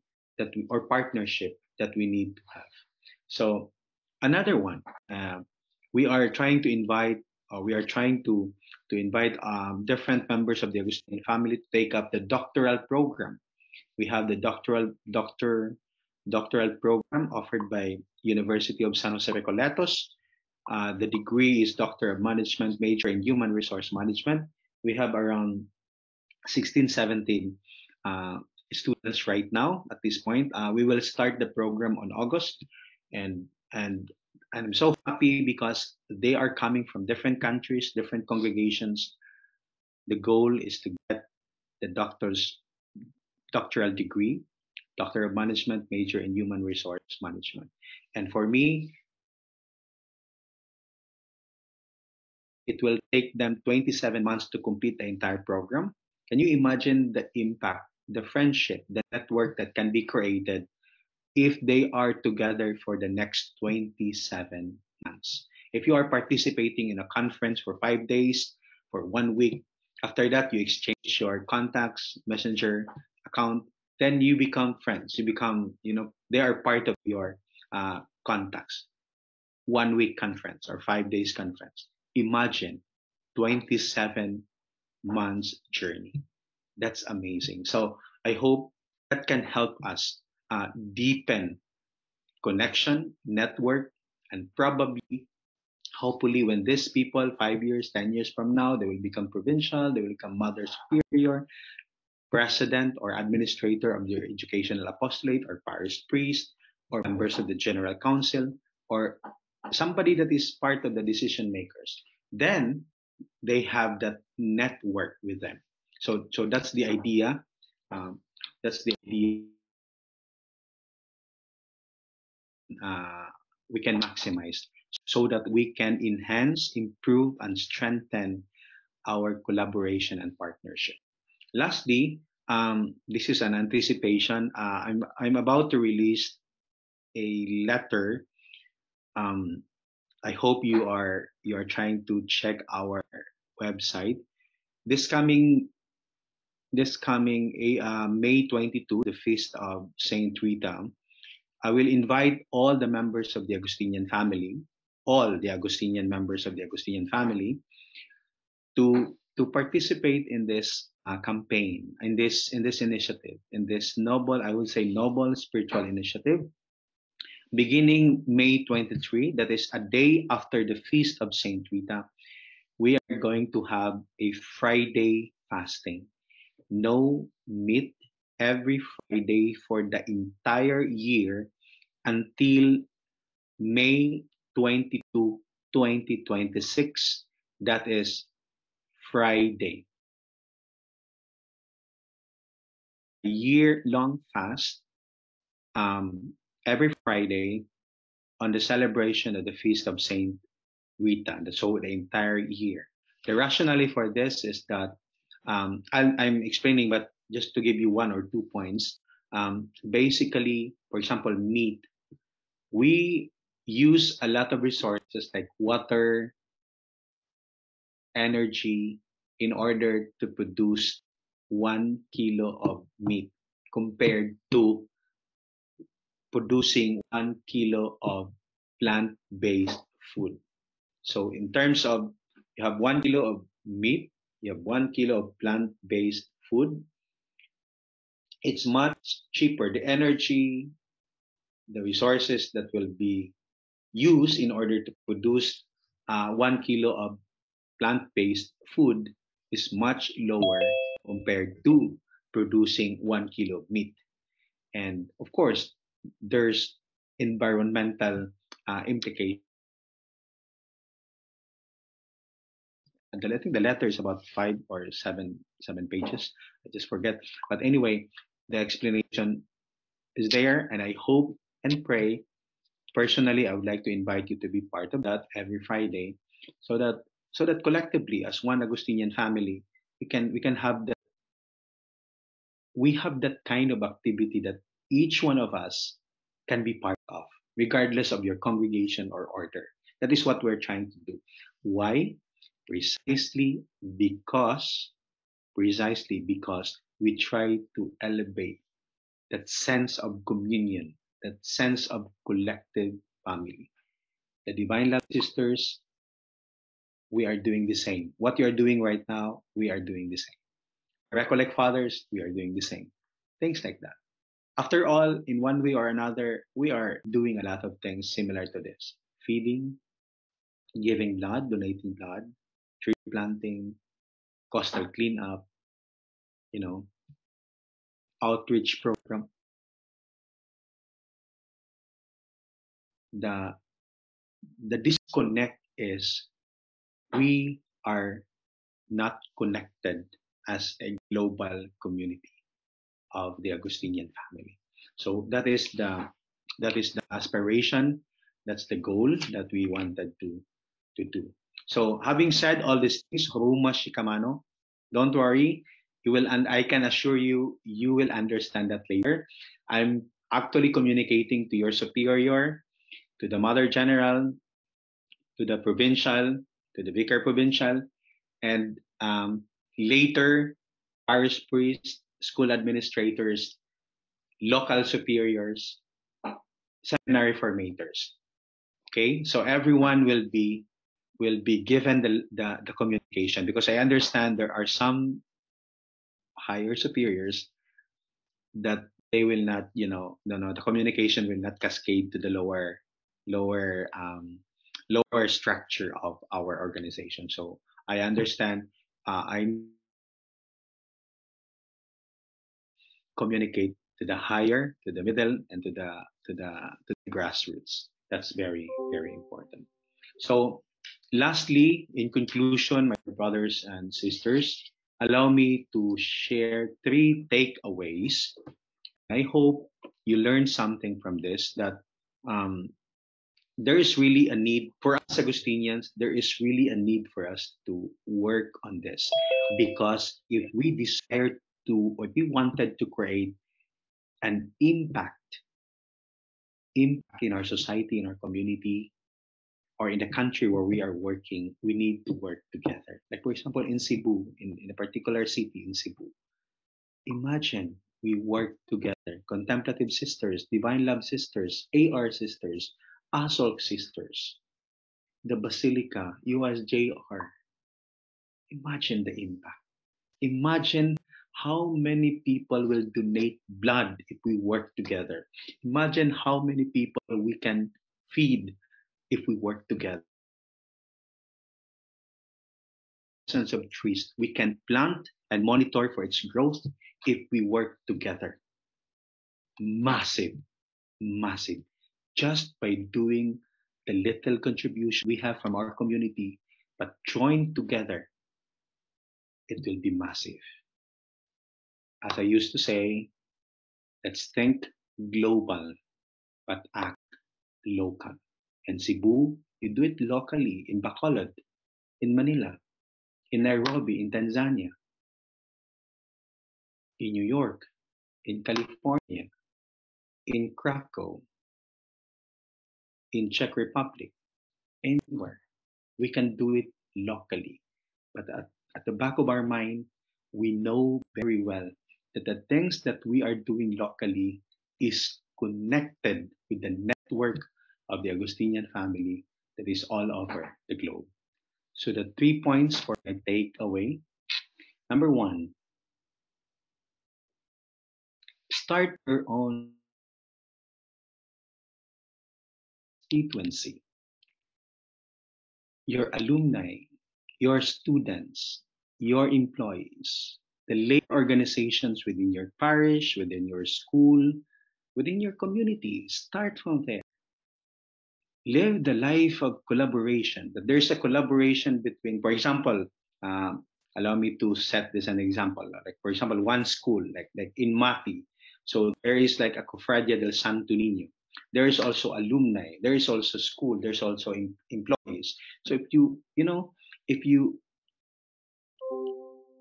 or partnership that we need to have. So another one, we are trying to invite, we are trying to invite different members of the Agustinian family to take up the doctoral program. We have the doctoral program offered by University of San Jose Recoletos. The degree is Doctor of Management, major in Human Resource Management. We have around 16, 17 students right now at this point. We will start the program on August, and I'm so happy because they are coming from different countries, different congregations. The goal is to get the doctoral degree, Doctor of Management, major in Human Resource Management. And for me, it will take them 27 months to complete the entire program. Can you imagine the impact, the friendship, the network that can be created if they are together for the next 27 months? If you are participating in a conference for 5 days, for 1 week, after that you exchange your contacts, messenger account, then you become friends. You become, they are part of your contacts. 1 week conference or 5 days conference. Imagine 27 months journey. That's amazing. So I hope that can help us deepen connection, network, and probably, hopefully, when these people 5 years, 10 years from now, they will become provincial, they will become mother superior, president or administrator of their educational apostolate, or parish priest, or members of the general council, or somebody that is part of the decision makers. Then they have that network with them. So that's the idea. That's the idea. We can maximize so that we can enhance, improve, and strengthen our collaboration and partnership. Lastly, this is an anticipation. I'm about to release a letter. I hope you are trying to check our website. This coming May 22, the feast of Saint Rita, I will invite all the members of the Augustinian family, all the Augustinian members of the Augustinian family, to participate in this campaign, in this initiative, in this noble, I would say noble spiritual initiative. Beginning May 23, that is a day after the feast of Saint Rita, we are going to have a Friday fasting. No meat every Friday for the entire year until May 22, 2026. That is Friday. A year-long fast every Friday on the celebration of the feast of Saint Rita, so the entire year. The rationale for this is that I'm explaining, but just to give you 1 or 2 points. Basically, for example, meat. We use a lot of resources like water, energy in order to produce 1 kilo of meat compared to producing 1 kilo of plant-based food. So in terms of, you have 1 kilo of meat, you have 1 kilo of plant-based food, it's much cheaper. The energy, the resources that will be used in order to produce 1 kilo of plant-based food is much lower compared to producing 1 kilo of meat. And of course, there's environmental implications. And I think the letter is about 5 or 7 pages. I just forget. But anyway, the explanation is there, and I hope and pray. Personally, I would like to invite you to be part of that every Friday, so that collectively, as one Agustinian family, we can have that kind of activity that each one of us can be part of, regardless of your congregation or order. That is what we're trying to do. Why? Precisely because we try to elevate that sense of communion, that sense of collective family. The Divine Love Sisters, we are doing the same. What you are doing right now, we are doing the same. Recollect Fathers, we are doing the same. Things like that. After all, in one way or another, we are doing a lot of things similar to this: feeding, giving blood, donating blood, tree planting, coastal cleanup, you know, outreach program. The disconnect is we are not connected as a global community of the Augustinian family. So that is the aspiration, that's the goal that we wanted to do. So having said all these things, Roma Shikamano, don't worry, you will, and I can assure you, you will understand that later. I'm actually communicating to your superior, to the Mother General, to the provincial, to the Vicar Provincial, and later parish priests, school administrators, local superiors, seminary formators. Okay, so everyone will be given the communication, because I understand there are some higher superiors that they will not, no, the communication will not cascade to the lower lower structure of our organization. So I understand. I communicate to the higher, to the middle, and to the grassroots. That's very, very important. So lastly, in conclusion, my brothers and sisters, allow me to share 3 takeaways. I hope you learned something from this, that um, there is really a need for us Agustinians. There is really a need for us to work on this, because if we desire to, or we wanted to create an impact in our society, in our community, or in the country where we are working, we need to work together. Like, for example, in Cebu, in a particular city in Cebu, imagine we work together: Contemplative Sisters, Divine Love Sisters, AR Sisters, ASOLC Sisters, the Basilica, USJR. Imagine the impact. Imagine how many people will donate blood if we work together. Imagine how many people we can feed if we work together. Thousands of trees we can plant and monitor for its growth if we work together. Massive, massive. Just by doing the little contribution we have from our community, but joined together, it will be massive. As I used to say, let's think global, but act local. In Cebu, you do it locally in Bacolod, in Manila, in Nairobi, in Tanzania, in New York, in California, in Krakow, in Czech Republic, anywhere. We can do it locally. But at the back of our mind, we know very well that the things that we are doing locally is connected with the network of the Agustinian family that is all over the globe. So the 3 points for my takeaway. Number 1, start your own constituency. Your alumni, your students, your employees, the lay organizations within your parish, within your school, within your community. Start from there. Live the life of collaboration. That there's a collaboration between, for example, allow me to set this an example. Like for example, one school, like in Mati. So there is like a Cofradia del Santo Niño. There is also alumni. There is also school. There's also employees. So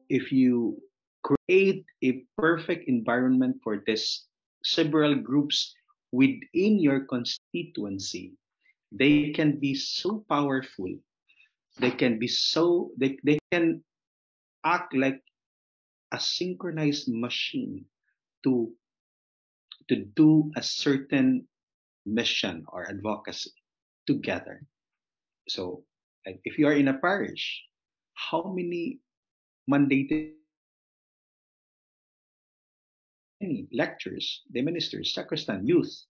if you create a perfect environment for this several groups within your constituency, they can be so powerful. They can be so they can act like a synchronized machine to do a certain mission or advocacy together. So like if you are in a parish, how many mandated lectors, the ministers, sacristan, youth,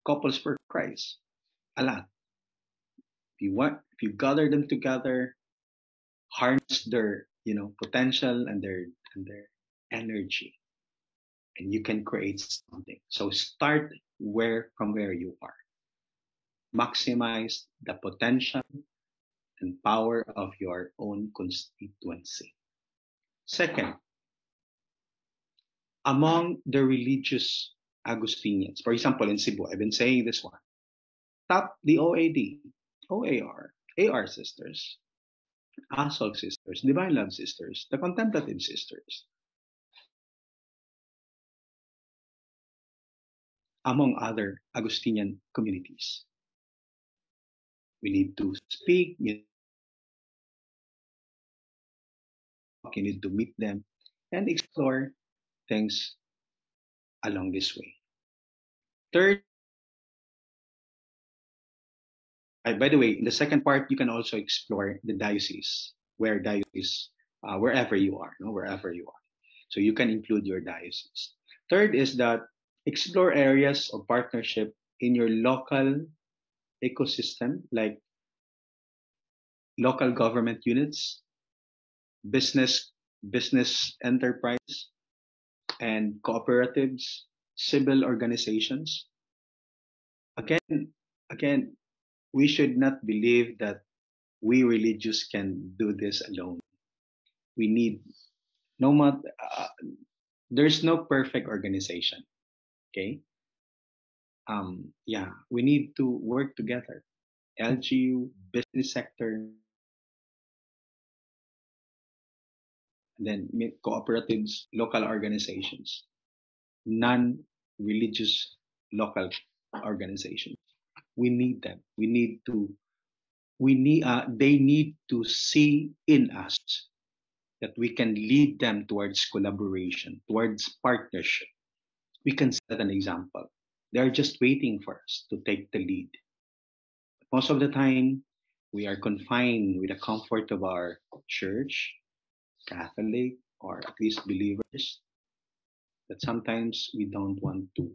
couples for Christ, a lot. If you gather them together, harness their potential and their energy, and you can create something. So start from where you are. Maximize the potential and power of your own constituency. Second, among the religious Augustinians, for example, in Cebu, I've been saying this one, top the OAD, OAR, AR sisters, ASOG sisters, Divine Love sisters, the Contemplative sisters, among other Augustinian communities. We need to speak, you need to meet them and explore things along this way. Third, by the way, in the second part, you can also explore the diocese, wherever you are, wherever you are. So you can include your diocese. Third is that explore areas of partnership in your local ecosystem, like local government units, business enterprise, and cooperatives, civil organizations. Again, we should not believe that we religious can do this alone. We need there's no perfect organization. Okay. We need to work together. LGU, business sector, and then cooperatives, local organizations, non-religious local organizations. We need them. They need to see in us that we can lead them towards collaboration, towards partnership. We can set an example. They're just waiting for us to take the lead. Most of the time, we are confined with the comfort of our church, Catholic, or at least believers, that sometimes we don't want to,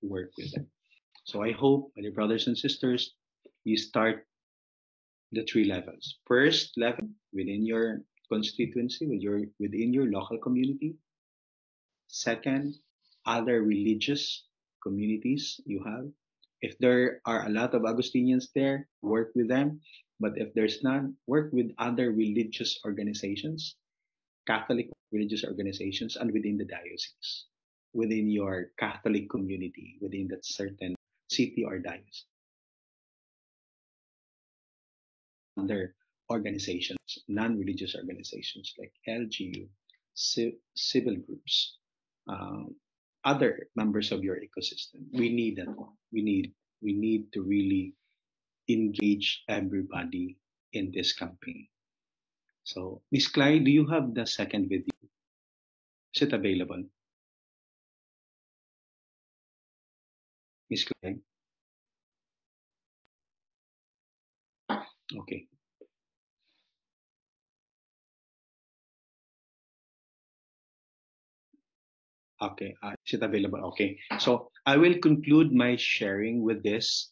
work with them. So I hope, my dear brothers and sisters, you start the 3 levels. First level, within your constituency, within your local community. Second, other religious communities you have. If there are a lot of Augustinians there, work with them. But if there's none, work with other religious organizations, Catholic religious organizations, and within the diocese, within your Catholic community, within that certain city or diocese. Other organizations, non-religious organizations like LGU, civil groups, other members of your ecosystem. We need that one. We need to really engage everybody in this campaign. So, Ms. Clyde, do you have the second video? Is it available? Ms. Clyde? Okay. Okay, is it available? Okay, so I will conclude my sharing with this.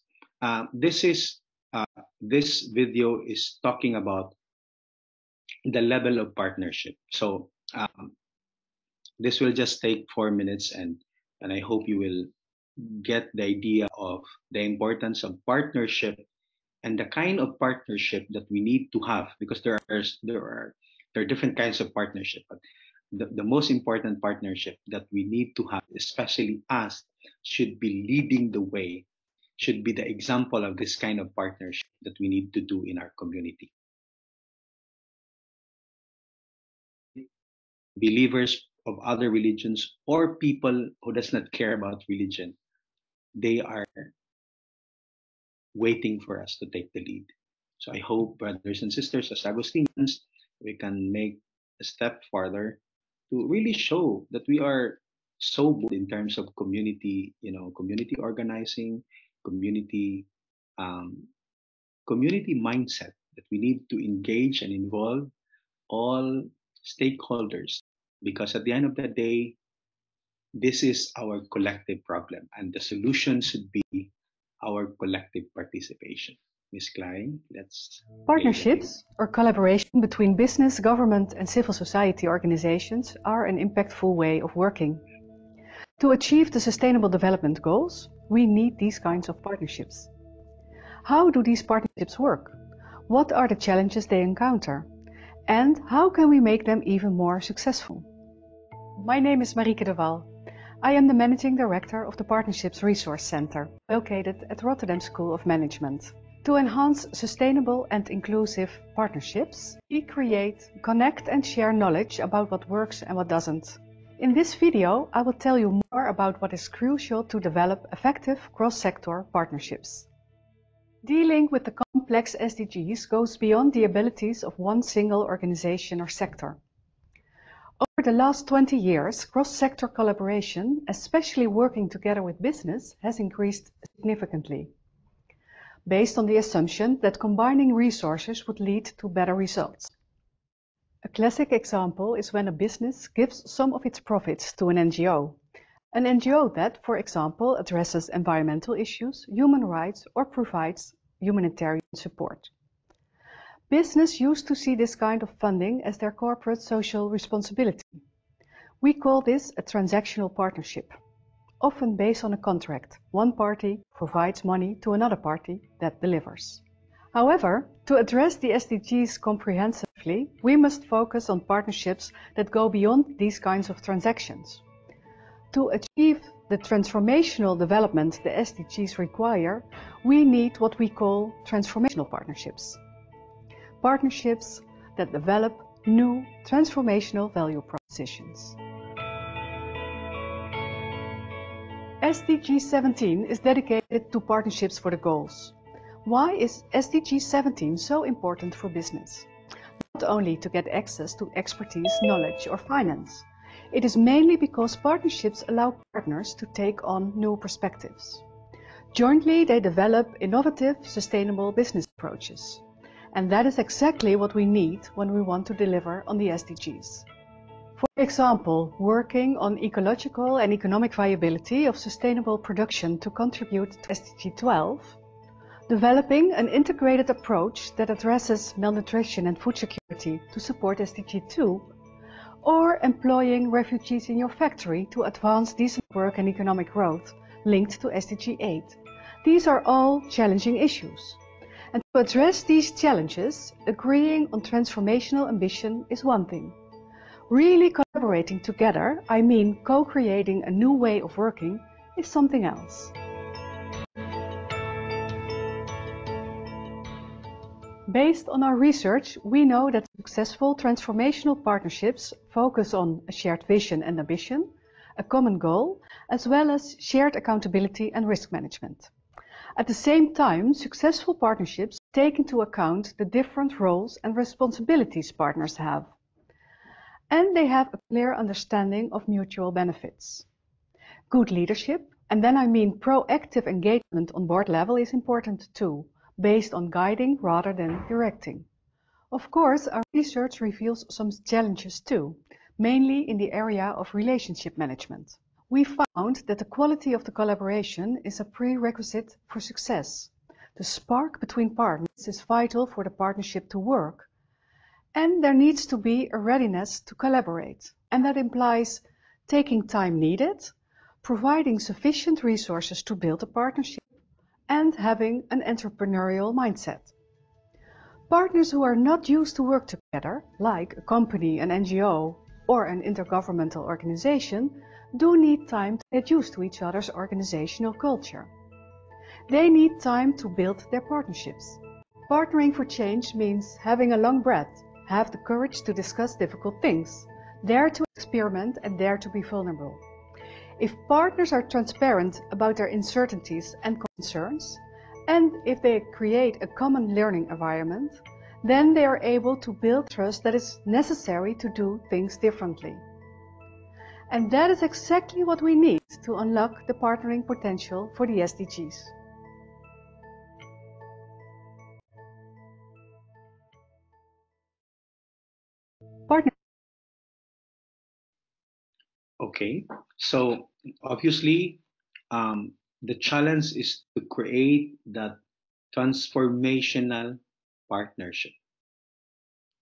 This video is talking about the level of partnership. So this will just take 4 minutes, and I hope you will get the idea of the importance of partnership and the kind of partnership that we need to have, because there are different kinds of partnership, but the most important partnership that we need to have, especially us, should be leading the way, should be the example of this kind of partnership that we need to do in our community. Believers of other religions or people who does not care about religion, they are waiting for us to take the lead. So I hope, brothers and sisters, as Agustinians, we can make a step farther to really show that we are so bold in terms of community, community organizing, community, um, community mindset, that we need to engage and involve all stakeholders, because at the end of the day, this is our collective problem, and the solution should be our collective participation. Ms. Klein, let's play the Partnerships or collaboration between business, government and civil society organizations are an impactful way of working. To achieve the Sustainable Development Goals, we need these kinds of partnerships. How do these partnerships work? What are the challenges they encounter? And how can we make them even more successful? My name is Marieke de Waal. I am the Managing Director of the Partnerships Resource Center, located at Rotterdam School of Management. To enhance sustainable and inclusive partnerships, we create, connect and share knowledge about what works and what doesn't. In this video, I will tell you more about what is crucial to develop effective cross-sector partnerships. Dealing with the complex SDGs goes beyond the abilities of one single organization or sector. Over the last 20 years, cross-sector collaboration, especially working together with business, has increased significantly, based on the assumption that combining resources would lead to better results. A classic example is when a business gives some of its profits to an NGO that, for example, addresses environmental issues, human rights, or provides humanitarian support. Business used to see this kind of funding as their corporate social responsibility. We call this a transactional partnership, often based on a contract. One party provides money to another party that delivers. However, to address the SDGs comprehensively, we must focus on partnerships that go beyond these kinds of transactions. To achieve the transformational development the SDGs require, we need what we call transformational partnerships. Partnerships that develop new transformational value propositions. SDG 17 is dedicated to partnerships for the goals. Why is SDG 17 so important for business? Not only to get access to expertise, knowledge or finance. It is mainly because partnerships allow partners to take on new perspectives. Jointly, they develop innovative, sustainable business approaches. And that is exactly what we need when we want to deliver on the SDGs. For example, working on ecological and economic viability of sustainable production to contribute to SDG 12, developing an integrated approach that addresses malnutrition and food security to support SDG 2, or employing refugees in your factory to advance decent work and economic growth linked to SDG 8. These are all challenging issues. And to address these challenges, agreeing on transformational ambition is one thing. Really collaborating together, I mean co-creating a new way of working, is something else. Based on our research, we know that successful transformational partnerships focus on a shared vision and ambition, a common goal, as well as shared accountability and risk management. At the same time, successful partnerships take into account the different roles and responsibilities partners have. And they have a clear understanding of mutual benefits. Good leadership, and then I mean proactive engagement on board level, is important too, based on guiding rather than directing. Of course, our research reveals some challenges too, mainly in the area of relationship management. We found that the quality of the collaboration is a prerequisite for success. The spark between partners is vital for the partnership to work. And there needs to be a readiness to collaborate. And that implies taking time needed, providing sufficient resources to build a partnership, and having an entrepreneurial mindset. Partners who are not used to work together, like a company, an NGO, or an intergovernmental organization, do need time to get used to each other's organizational culture. They need time to build their partnerships. Partnering for change means having a long breath, have the courage to discuss difficult things, dare to experiment and dare to be vulnerable. If partners are transparent about their uncertainties and concerns, and if they create a common learning environment, then they are able to build trust that is necessary to do things differently. And that is exactly what we need to unlock the partnering potential for the SDGs. Partner. Okay, so obviously, the challenge is to create that transformational partnership.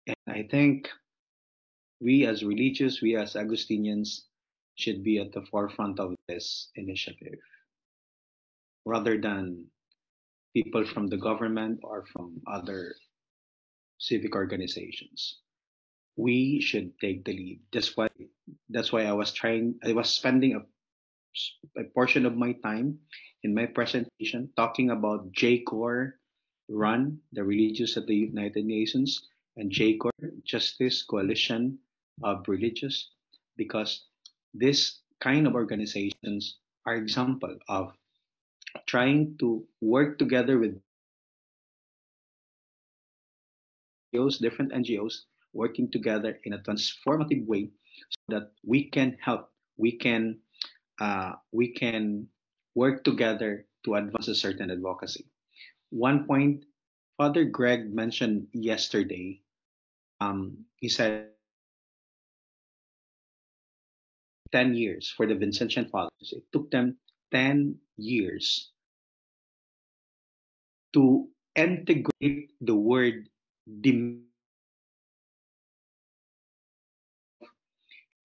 And I think we as religious, we as Augustinians should be at the forefront of this initiative rather than people from the government or from other civic organizations. We should take the lead. That's why I was spending a portion of my time in my presentation talking about JCOR Run, the Religious at the United Nations, and JCOR, Justice Coalition of Religious, because this kind of organizations are example of trying to work together with NGOs, different NGOs, working together in a transformative way so that we can help, we can work together to advance a certain advocacy. One point Father Greg mentioned yesterday, he said 10 years for the Vincentian Fathers. It took them 10 years to integrate the word in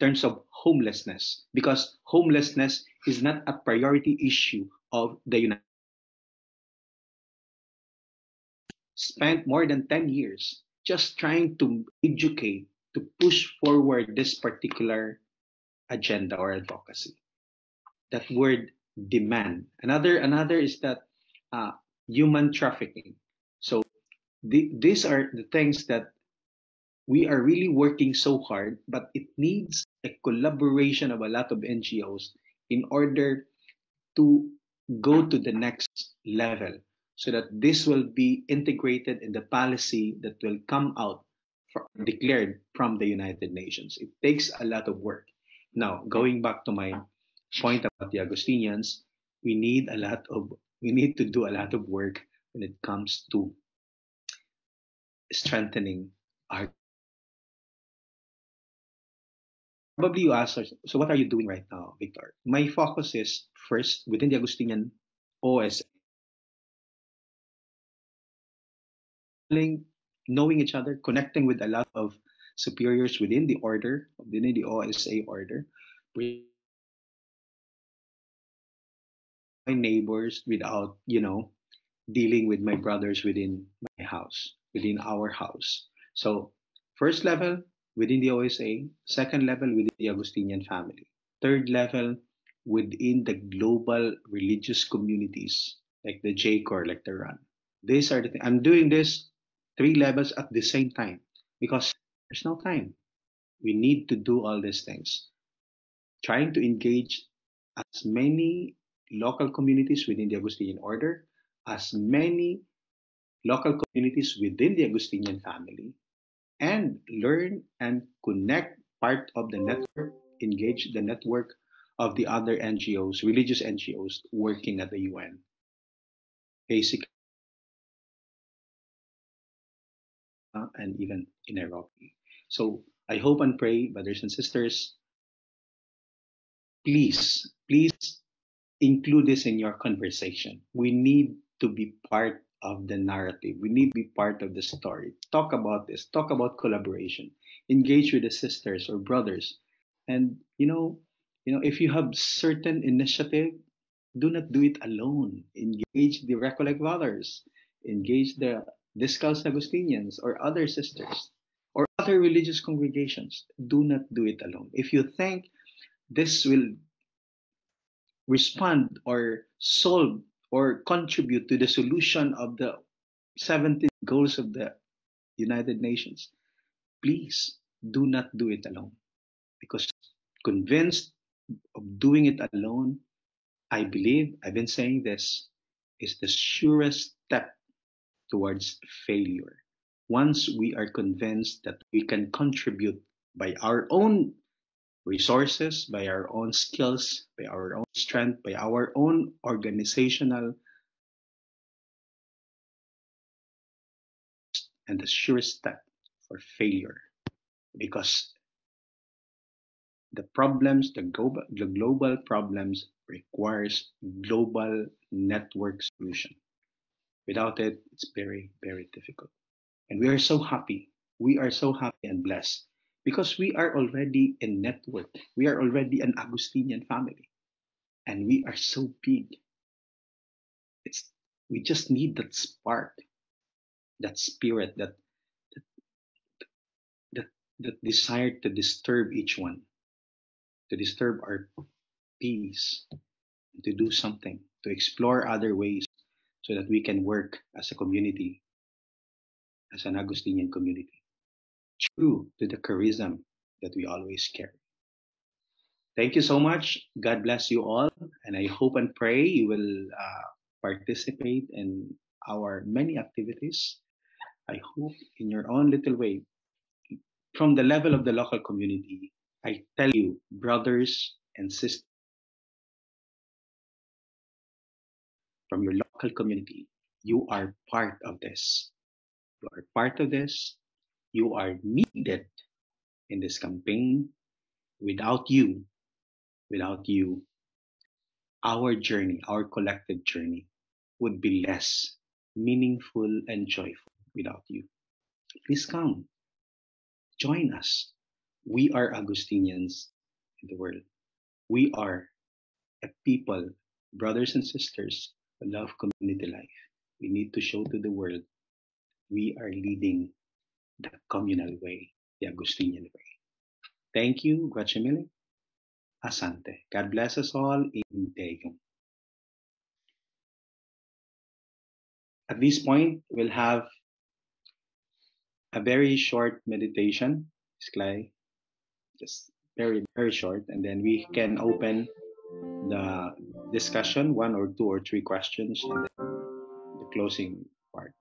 terms of homelessness, because homelessness is not a priority issue of the United States. Spent more than 10 years just trying to educate, to push forward this particular agenda or advocacy. That word demand. Another is that human trafficking. So these are the things that we are really working so hard, but it needs a collaboration of a lot of NGOs in order to go to the next level so that this will be integrated in the policy that will come out declared from the United Nations. It takes a lot of work. Now, going back to my point about the Augustinians, we need to do a lot of work when it comes to strengthening our. Probably you ask us, so what are you doing right now, Victor? My focus is first within the Augustinian OS, knowing each other, connecting with a lot of superiors within the order, within the OSA order, with my neighbors without, dealing with my brothers within my house, within our house. So, first level within the OSA, second level within the Augustinian family, third level within the global religious communities like the JCOR, like the RUN. These are the things. I'm doing this three levels at the same time because there's no time. We need to do all these things. Trying to engage as many local communities within the Augustinian order, as many local communities within the Augustinian family, and learn and connect part of the network, engage the network of the other NGOs, religious NGOs working at the UN, basically, and even in Nairobi. So I hope and pray, brothers and sisters, please include this in your conversation. We need to be part of the narrative. We need to be part of the story. Talk about this. Talk about collaboration. Engage with the sisters or brothers. And if you have certain initiative, do not do it alone. Engage the Recollect Fathers. Engage the Descalzed Augustinians or other sisters or other religious congregations. Do not do it alone. If you think this will respond or solve or contribute to the solution of the 17 goals of the United Nations, please do not do it alone. Because convinced of doing it alone, I believe, I've been saying this, is the surest step towards failure. Once we are convinced that we can contribute by our own resources, by our own skills, by our own strength, by our own organizational, and the surest step for failure. Because the global problems requires global network solution. Without it, it's very, very difficult. And we are so happy. We are so happy and blessed because we are already a network. We are already an Augustinian family. And we are so big. We just need that spark, that spirit, that that desire to disturb each one, to disturb our peace, to do something, to explore other ways so that we can work as a community, as an Augustinian community, true to the charism that we always carry. Thank you so much. God bless you all. And I hope and pray you will participate in our many activities. I hope in your own little way, from the level of the local community, I tell you, brothers and sisters from your local community, you are part of this. You are part of this. You are needed in this campaign. Without you, our journey, our collective journey would be less meaningful and joyful without you. Please come, join us. We are Augustinians in the world. We are a people, brothers and sisters, who love community life. We need to show to the world we are leading the communal way, the Augustinian way. Thank you, Guachimili. Asante. God bless us all in Deum. At this point, we'll have a very short meditation, Clay, just very, very short, and then we can open the discussion, one or two or three questions, and then the closing part.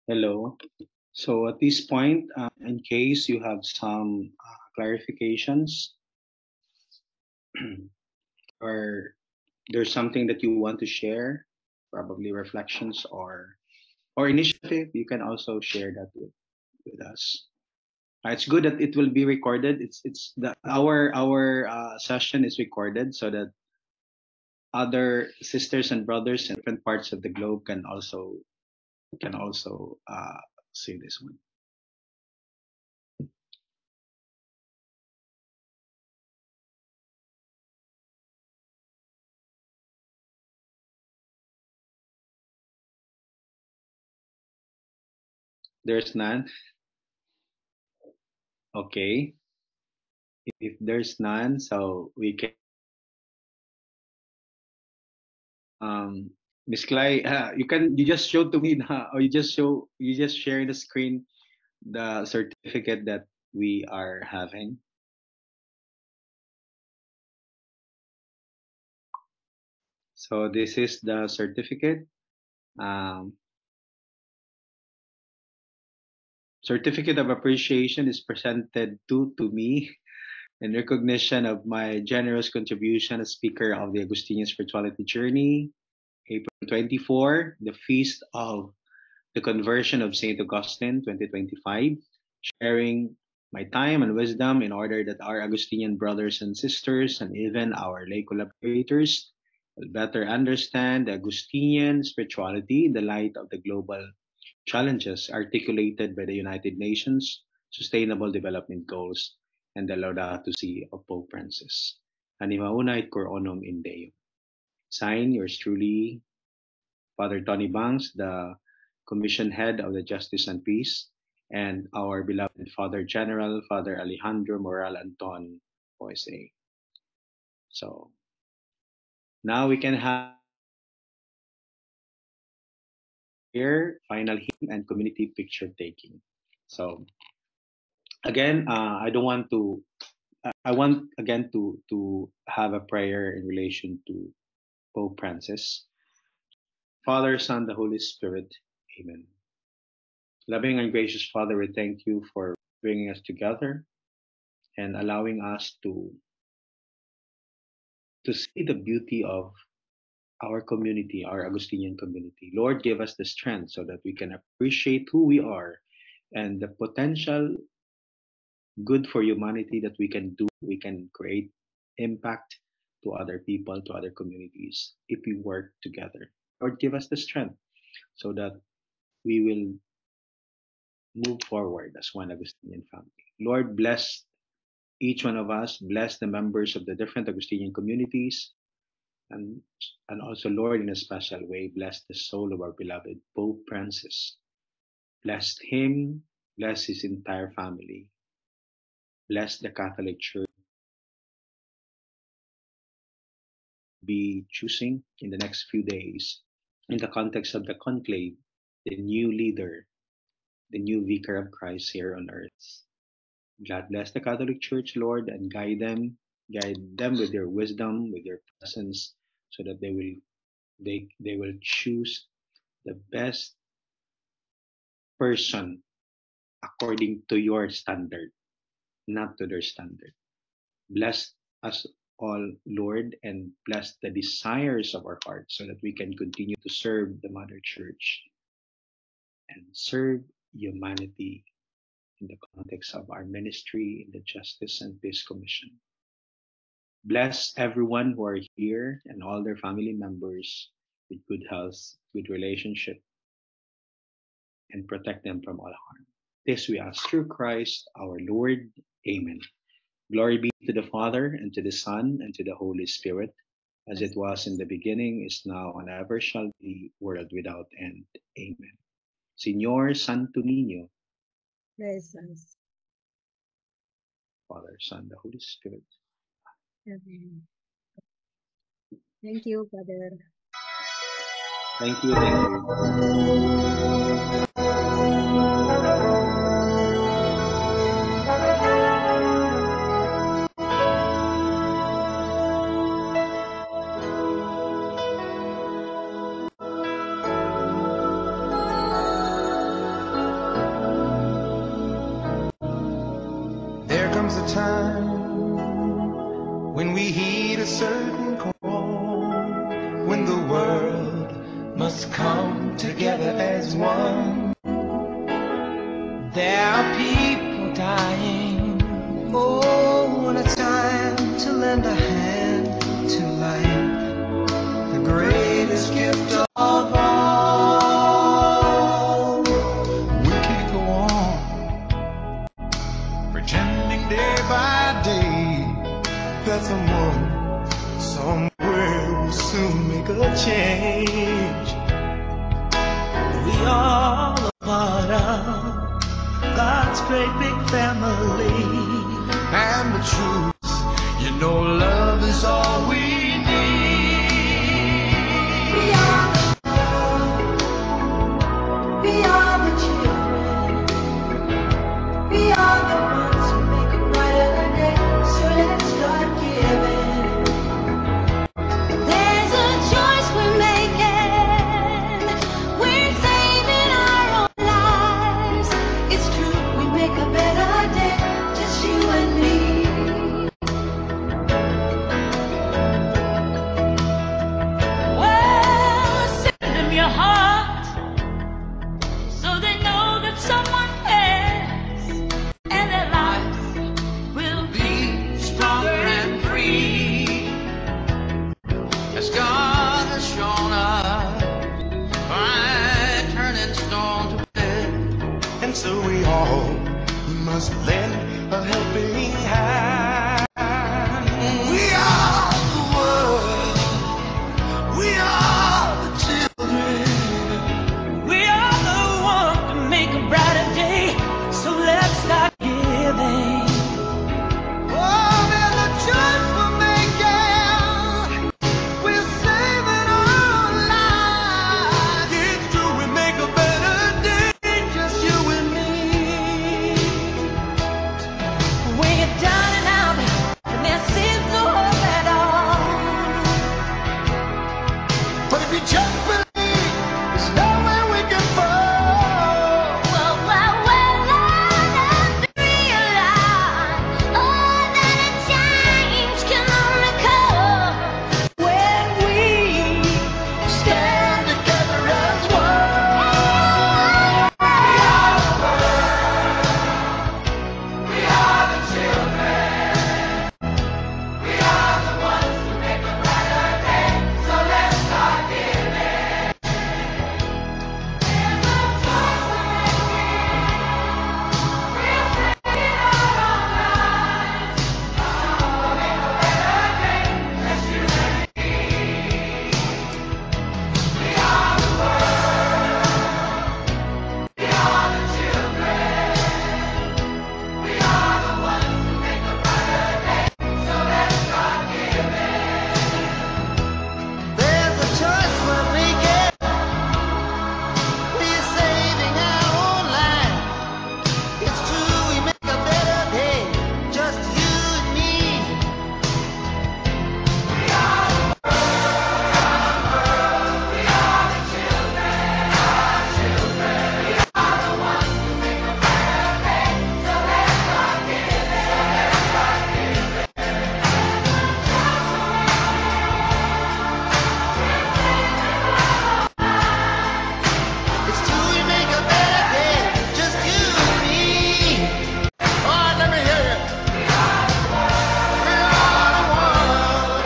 Hello. So at this point, in case you have some clarifications or there's something that you want to share, probably reflections or initiative, you can also share that with us. It's good that it will be recorded. It's the our session is recorded so that other sisters and brothers in different parts of the globe can also see this one. There's none. Okay. If there's none, so we can Miss Clay, you just show to me or you just share the screen the certificate that we are having. So this is the certificate. Um, certificate of appreciation is presented to me in recognition of my generous contribution as speaker of the Augustinian Spirituality Journey, April 24, the feast of the conversion of St. Augustine 2025, sharing my time and wisdom in order that our Augustinian brothers and sisters and even our lay collaborators will better understand the Augustinian spirituality in the light of the global challenges articulated by the United Nations Sustainable Development Goals and the Laudato Si of Pope Francis. Animauna et cor onum in Deum. Sign, yours truly, Father Tony Banks, the Commission Head of the Justice and Peace, and our beloved Father General, Father Alejandro Moral Anton, OSA. So now we can have here final hymn and community picture taking. So again, I don't want to. I want again to have a prayer in relation to Pope Francis. Father, Son, the Holy Spirit. Amen. Loving and gracious Father, we thank you for bringing us together and allowing us to see the beauty of our community, our Augustinian community. Lord, give us the strength so that we can appreciate who we are and the potential good for humanity that we can do. We can create impact to other people, to other communities if we work together. Lord, give us the strength so that we will move forward as one Augustinian family. Lord, bless each one of us, bless the members of the different Augustinian communities, and, and also, Lord, in a special way, bless the soul of our beloved Pope Francis. Bless him, bless his entire family, bless the Catholic Church. Be choosing in the next few days, in the context of the conclave, the new leader, the new vicar of Christ here on earth. God bless the Catholic Church, Lord, and guide them with your wisdom, with your presence, so that they will choose the best person according to your standard, not to their standard. Bless us all, Lord, and bless the desires of our hearts so that we can continue to serve the Mother Church and serve humanity in the context of our ministry in the Justice and Peace Commission. Bless everyone who are here and all their family members with good health, good relationship, and protect them from all harm. This we ask through Christ our Lord. Amen. Glory be to the Father, and to the Son, and to the Holy Spirit, as it was in the beginning, is now, and ever shall be, world without end. Amen. Señor Santo Niño, Bless us. Father, Son, the Holy Spirit. Amen. Thank you, Father. Thank you, thank you. comes a time when we heed a certain call, when the world must come together as one. There are people dying. Oh, what a time to lend a hand to life, the greatest gift of all. We can't go on pretending day by day that someone somewhere will soon make a change. We all a part of God's great big family, and the truth, you know, love is all we need. We are the children. We are the ones who make a brighter day. So let's start giving. There's a choice we're making. We're saving our own lives. It's true, we make a better day, just you and me. Well, send them your heart so they know that someone cares, and their lives will be Stronger and free, as God has shown us by turning stone to bread. And so we all must lend a helping hand. We are the world. We are the children. We are the ones to make a brighter day, so let's start giving. Oh, there's a choice we're making. We're saving our lives. It's true, we make a better day, just you and me. When you're down and out, and there seems no hope at all. But if you just believe, there's nowhere we can fall. Well, learn and realize, oh, that a change can only come when we Stand together as one. We are the children. We are the ones who make a brighter day. So let's start giving. There's a choice we're making. We're saving our own lives. We'll make a better day, just you and me. We are the world. We are the children. We are the ones who make a brighter day. So let's start giving. There's a choice we're making. We're saving our own life. It's true, we make a better day, just you and me. We are the world. We are the children. Our children. We are the ones who make a brighter day. So let's start giving. It's true, we make a better day, just you and me. All right, let me hear you. We are the one.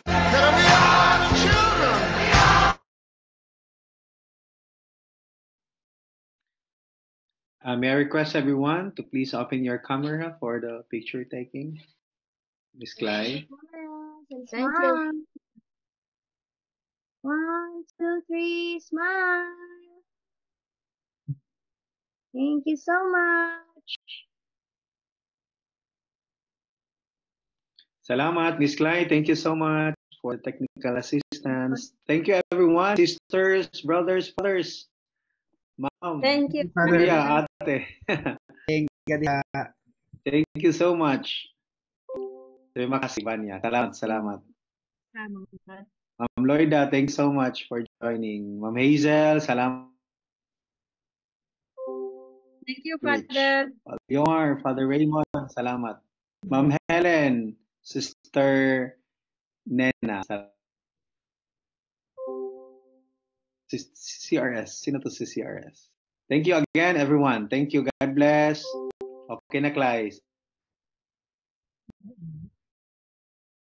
That we are the children. May I request everyone to please open your camera for the picture taking? Miss Clay. Thank you. 1, 2, 3, smile. Thank you so much. Salamat, Miss Clay. Thank you so much for the technical assistance. Thank you, everyone. Sisters, brothers, fathers. Ma'am. Thank you. Kuya, ate. Thank you so much. Terima kasih banyak. Salamat, salamat. Ma'am Loida, thanks so much for joining. Ma'am Hazel, salamat. Thank you, Rich. Father. Yomar, Father Raymond, salamat. Ma'am Helen, Sister Nena, CRS. Sino to si CRS? Thank you again, everyone. Thank you. God bless. Okay na, Clay.